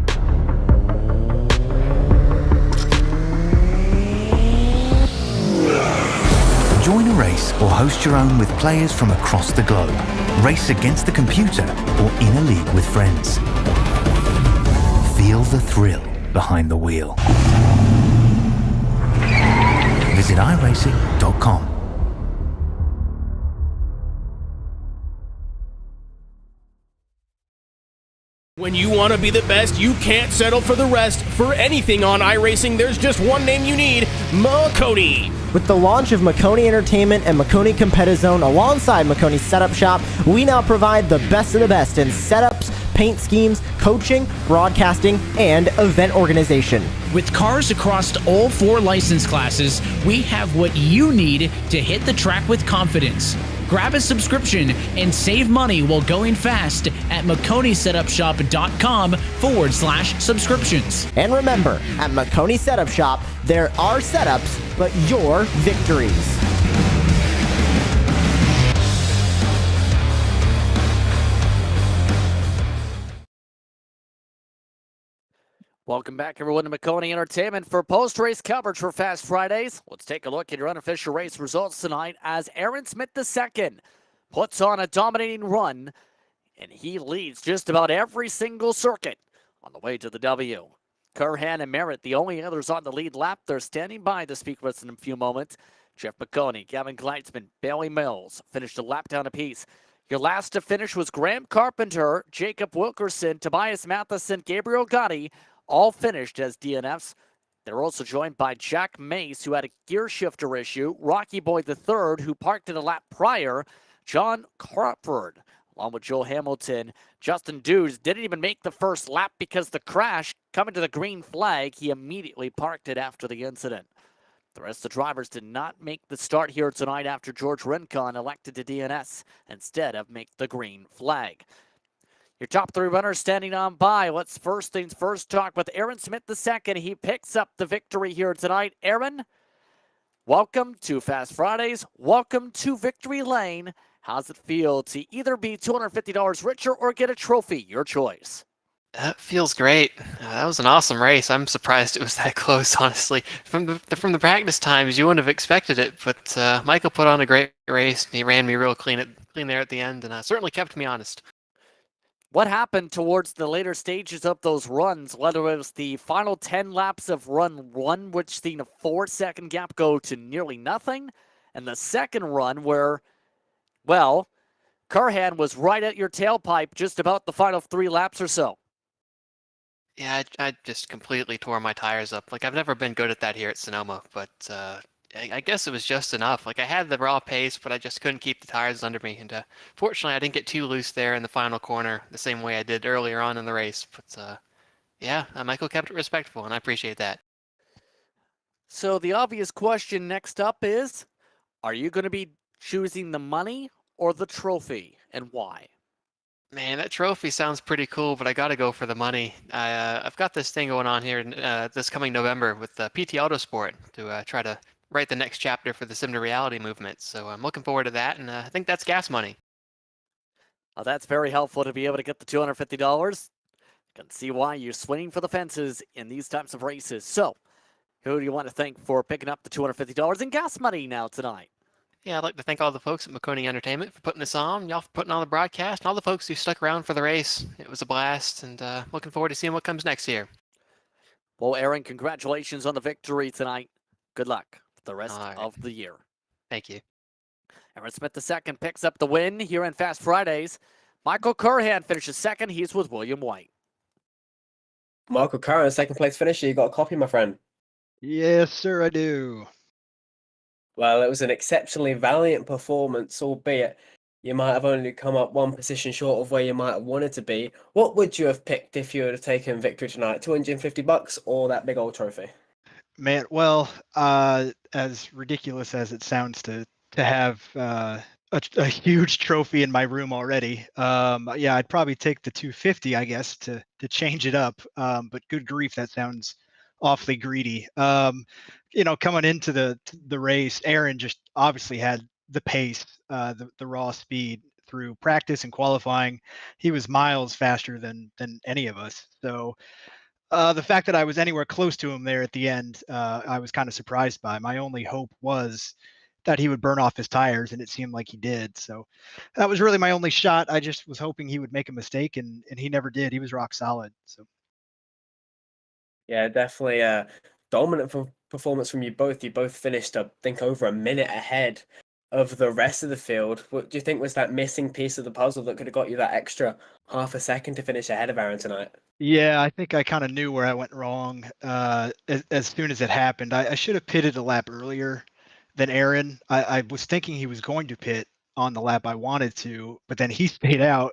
Join a race or host your own with players from across the globe. Race against the computer or in a league with friends. Feel the thrill behind the wheel. Visit iRacing.com. When you want to be the best, you can't settle for the rest. For anything on iRacing, there's just one name you need: Maconi. With the launch of Maconi Entertainment and Maconi Competizone alongside Maconi Setup Shop, we now provide the best of the best in setups, paint schemes, coaching, broadcasting, and event organization. With cars across all 4 license classes, we have what you need to hit the track with confidence. Grab a subscription and save money while going fast at MaconiSetupShop.com/subscriptions. And remember, at Maconi Setup Shop, there are setups, but your victories. Welcome back, everyone, to Maconi Entertainment for post-race coverage for Fast Fridays. Let's take a look at your unofficial race results tonight as Aaron Smith II puts on a dominating run, and he leads just about every single circuit on the way to the W. Curhan and Merritt, the only others on the lead lap. They're standing by to speak with us in a few moments. Jeff Maconi, Gavin Gleitzman, Bailey Mills finished a lap down apiece. Your last to finish was Graham Carpenter, Jacob Wilkerson, Tobias Matheson, Gabriel Gotti, all finished as DNFs. They're also joined by Jack Mace, who had a gear shifter issue, Rocky Boy III, who parked in a lap prior, John Crawford, along with Joel Hamilton. Justin Dews didn't even make the first lap because the crash coming to the green flag, he immediately parked it after the incident. The rest of the drivers did not make the start here tonight after George Rincon elected to DNS instead of make the green flag. Your top 3 runners standing on by. Let's first things first talk with Aaron Smith II. He picks up the victory here tonight. Aaron, welcome to Fast Fridays. Welcome to Victory Lane. How's it feel to either be $250 richer or get a trophy? Your choice. That feels great. That was an awesome race. I'm surprised it was that close, honestly. From the practice times, you wouldn't have expected it, but Michael put on a great race. And he ran me real clean there at the end, and certainly kept me honest. What happened towards the later stages of those runs, whether it was the final 10 laps of run 1, which seen a 4-second gap go to nearly nothing, and the second run where, well, Curhan was right at your tailpipe just about the final 3 laps or so? Yeah, I just completely tore my tires up. Like, I've never been good at that here at Sonoma, but I guess it was just enough. Like, I had the raw pace, but I just couldn't keep the tires under me. And fortunately, I didn't get too loose there in the final corner the same way I did earlier on in the race. But yeah, Michael kept it respectful, and I appreciate that. So the obvious question next up is, are you going to be choosing the money or the trophy, and why? Man, that trophy sounds pretty cool, but I got to go for the money. I've got this thing going on here this coming November with PT Autosport to try to write the next chapter for the Sim to Reality movement. So I'm looking forward to that, and I think that's gas money. That's very helpful to be able to get the $250. You can see why you're swinging for the fences in these types of races. So, who do you want to thank for picking up the $250 in gas money now tonight? Yeah, I'd like to thank all the folks at Maconi Entertainment for putting this on, y'all for putting on the broadcast, and all the folks who stuck around for the race. It was a blast, and looking forward to seeing what comes next year. Well, Aaron, congratulations on the victory tonight. Good luck for the rest All right. of the year. Thank you. Aaron Smith II picks up the win here in Fast Fridays. Michael Curhan finishes second. He's with William White. Michael Curran, second place finisher. You got a copy, my friend. Yes, sir, I do. Well, it was an exceptionally valiant performance, albeit you might have only come up one position short of where you might have wanted to be. What would you have picked if you would have taken victory tonight? $250 or that big old trophy? Man, well, as ridiculous as it sounds to have a huge trophy in my room already, yeah, I'd probably take the 250, I guess, to change it up. But good grief, that sounds awfully greedy. Coming into the race, Aaron just obviously had the pace, the raw speed through practice and qualifying. He was miles faster than any of us. So the fact that I was anywhere close to him there at the end, I was kind of surprised by. My only hope was that he would burn off his tires, and it seemed like he did. So that was really my only shot. I just was hoping he would make a mistake, and he never did. He was rock solid. So Yeah, definitely a dominant performance from you both. You both finished, I think, over a minute ahead of the rest of the field. What do you think was that missing piece of the puzzle that could have got you that extra half a second to finish ahead of Aaron tonight? yeah, I think I kind of knew where I went wrong as soon as it happened. I should have pitted a lap earlier than Aaron. I was thinking he was going to pit on the lap I wanted to, but then he stayed out.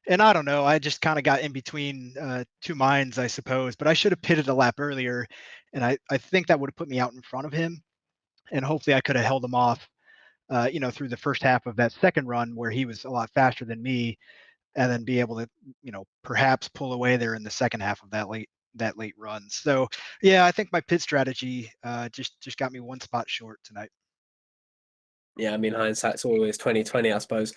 And I don't know. I just kind of got in between two minds, I suppose. But I should have pitted a lap earlier, and I think that would have put me out in front of him, and hopefully I could have held him off, through the first half of that second run where he was a lot faster than me, and then be able to, perhaps pull away there in the second half of that late run. So yeah, I think my pit strategy just got me one spot short tonight. Yeah, I mean, hindsight's always 2020, I suppose.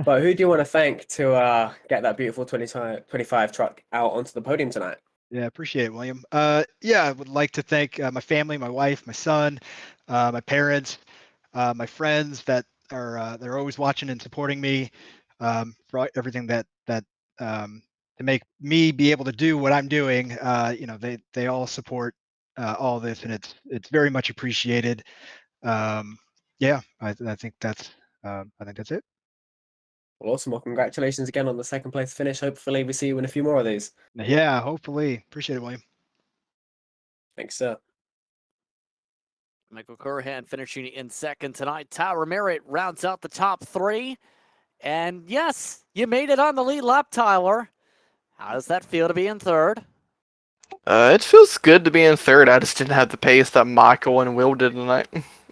But who do you want to thank to get that beautiful 2025 truck out onto the podium tonight? Yeah, appreciate it, William. Yeah, I would like to thank my family, my wife, my son, my parents, my friends that are they're always watching and supporting me, for everything that to make me be able to do what I'm doing. They all support all this, and it's very much appreciated. Yeah, I think that's it. Well, awesome. Well, congratulations again on the second place finish. Hopefully, we see you in a few more of these. Yeah, hopefully. Appreciate it, William. Thanks, sir. Michael Curhan finishing in second tonight. Tyler Merritt rounds out the top three. And yes, you made it on the lead lap, Tyler. How does that feel to be in third? It feels good to be in third. I just didn't have the pace that Michael and Will did tonight.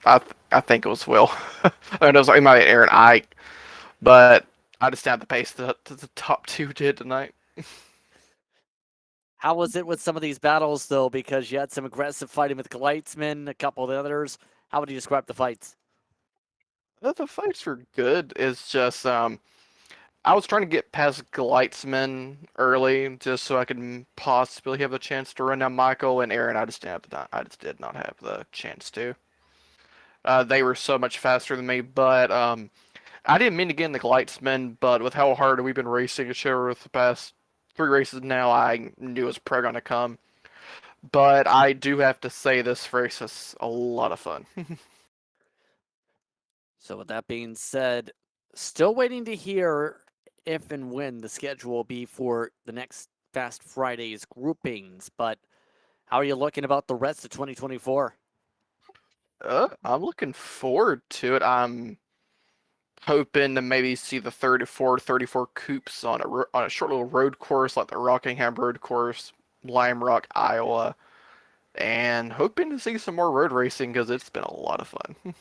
I think it was Will. I mean, it was like my Aaron Ike, but I just didn't have the pace that the top two did tonight. How was it with some of these battles, though? Because you had some aggressive fighting with Gleitzman, a couple of the others. How would you describe the fights? The fights were good. It's just I was trying to get past Gleitzman early, just so I could possibly have a chance to run down Michael and Aaron. I just did not have the chance to. They were so much faster than me, but I didn't mean to get in the Gleitzman, but with how hard we've been racing each other with the past 3 races now, I knew it was probably going to come. But I do have to say this race is a lot of fun. So with that being said, still waiting to hear if and when the schedule will be for the next Fast Fridays groupings, but how are you looking about the rest of 2024? I'm looking forward to it. I'm hoping to maybe see the 34 coupes on a short little road course like the Rockingham Road Course, Lime Rock, Iowa, and hoping to see some more road racing because it's been a lot of fun.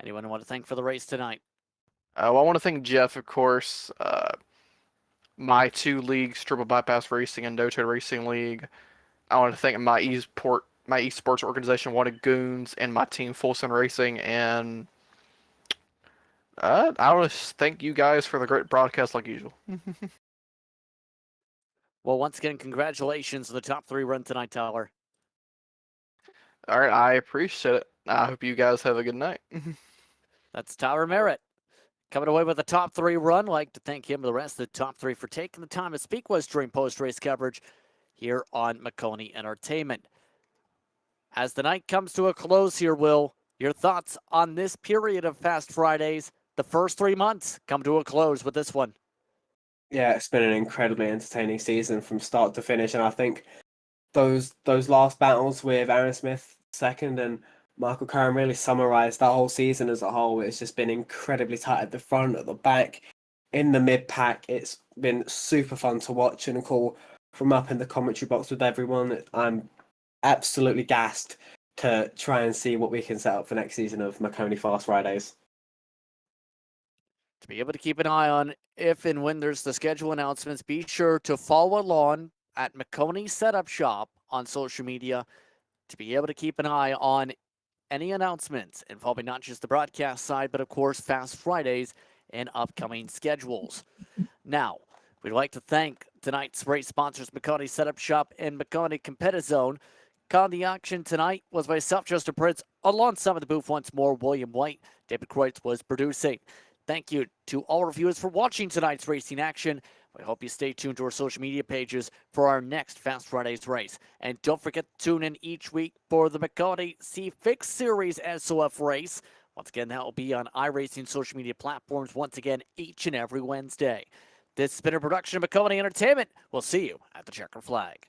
Anyone want to thank for the race tonight? I want to thank Jeff, of course, my 2 leagues, Triple Bypass Racing and Doto Racing League. I want to thank my esports organization, Wanted Goons, and my team, Full Sun Racing, and I want to thank you guys for the great broadcast like usual. Well, once again, congratulations on the top 3 run tonight, Tyler. All right, I appreciate it. I hope you guys have a good night. That's Tyler Merritt coming away with a top 3 run. I'd like to thank him and the rest of the top 3 for taking the time to speak with us during post-race coverage here on Maconi Entertainment. As the night comes to a close here, Will, your thoughts on this period of Fast Fridays? The first 3 months come to a close with this one. Yeah, it's been an incredibly entertaining season from start to finish, and I think those last battles with Aaron Smith second and Michael Curran really summarized that whole season as a whole. It's just been incredibly tight at the front, at the back, in the mid pack. It's been super fun to watch and call from up in the commentary box with everyone. I'm absolutely gassed to try and see what we can set up for next season of Maconi Fast Fridays. To be able to keep an eye on if and when there's the schedule announcements, be sure to follow along at Maconi Setup Shop on social media to be able to keep an eye on any announcements involving not just the broadcast side, but of course Fast Fridays and upcoming schedules. Now, we'd like to thank tonight's race sponsors, Maconi Setup Shop and Maconi Competitive Zone. Calling the action tonight was myself, Justin Prince, alongside of the booth once more, William White. David Kreutz was producing. Thank you to all our viewers for watching tonight's racing action. We hope you stay tuned to our social media pages for our next Fast Fridays race. And don't forget to tune in each week for the Maconi C-Fix Series SOF race. Once again, that will be on iRacing social media platforms once again each and every Wednesday. This has been a production of Maconi Entertainment. We'll see you at the Checker Flag.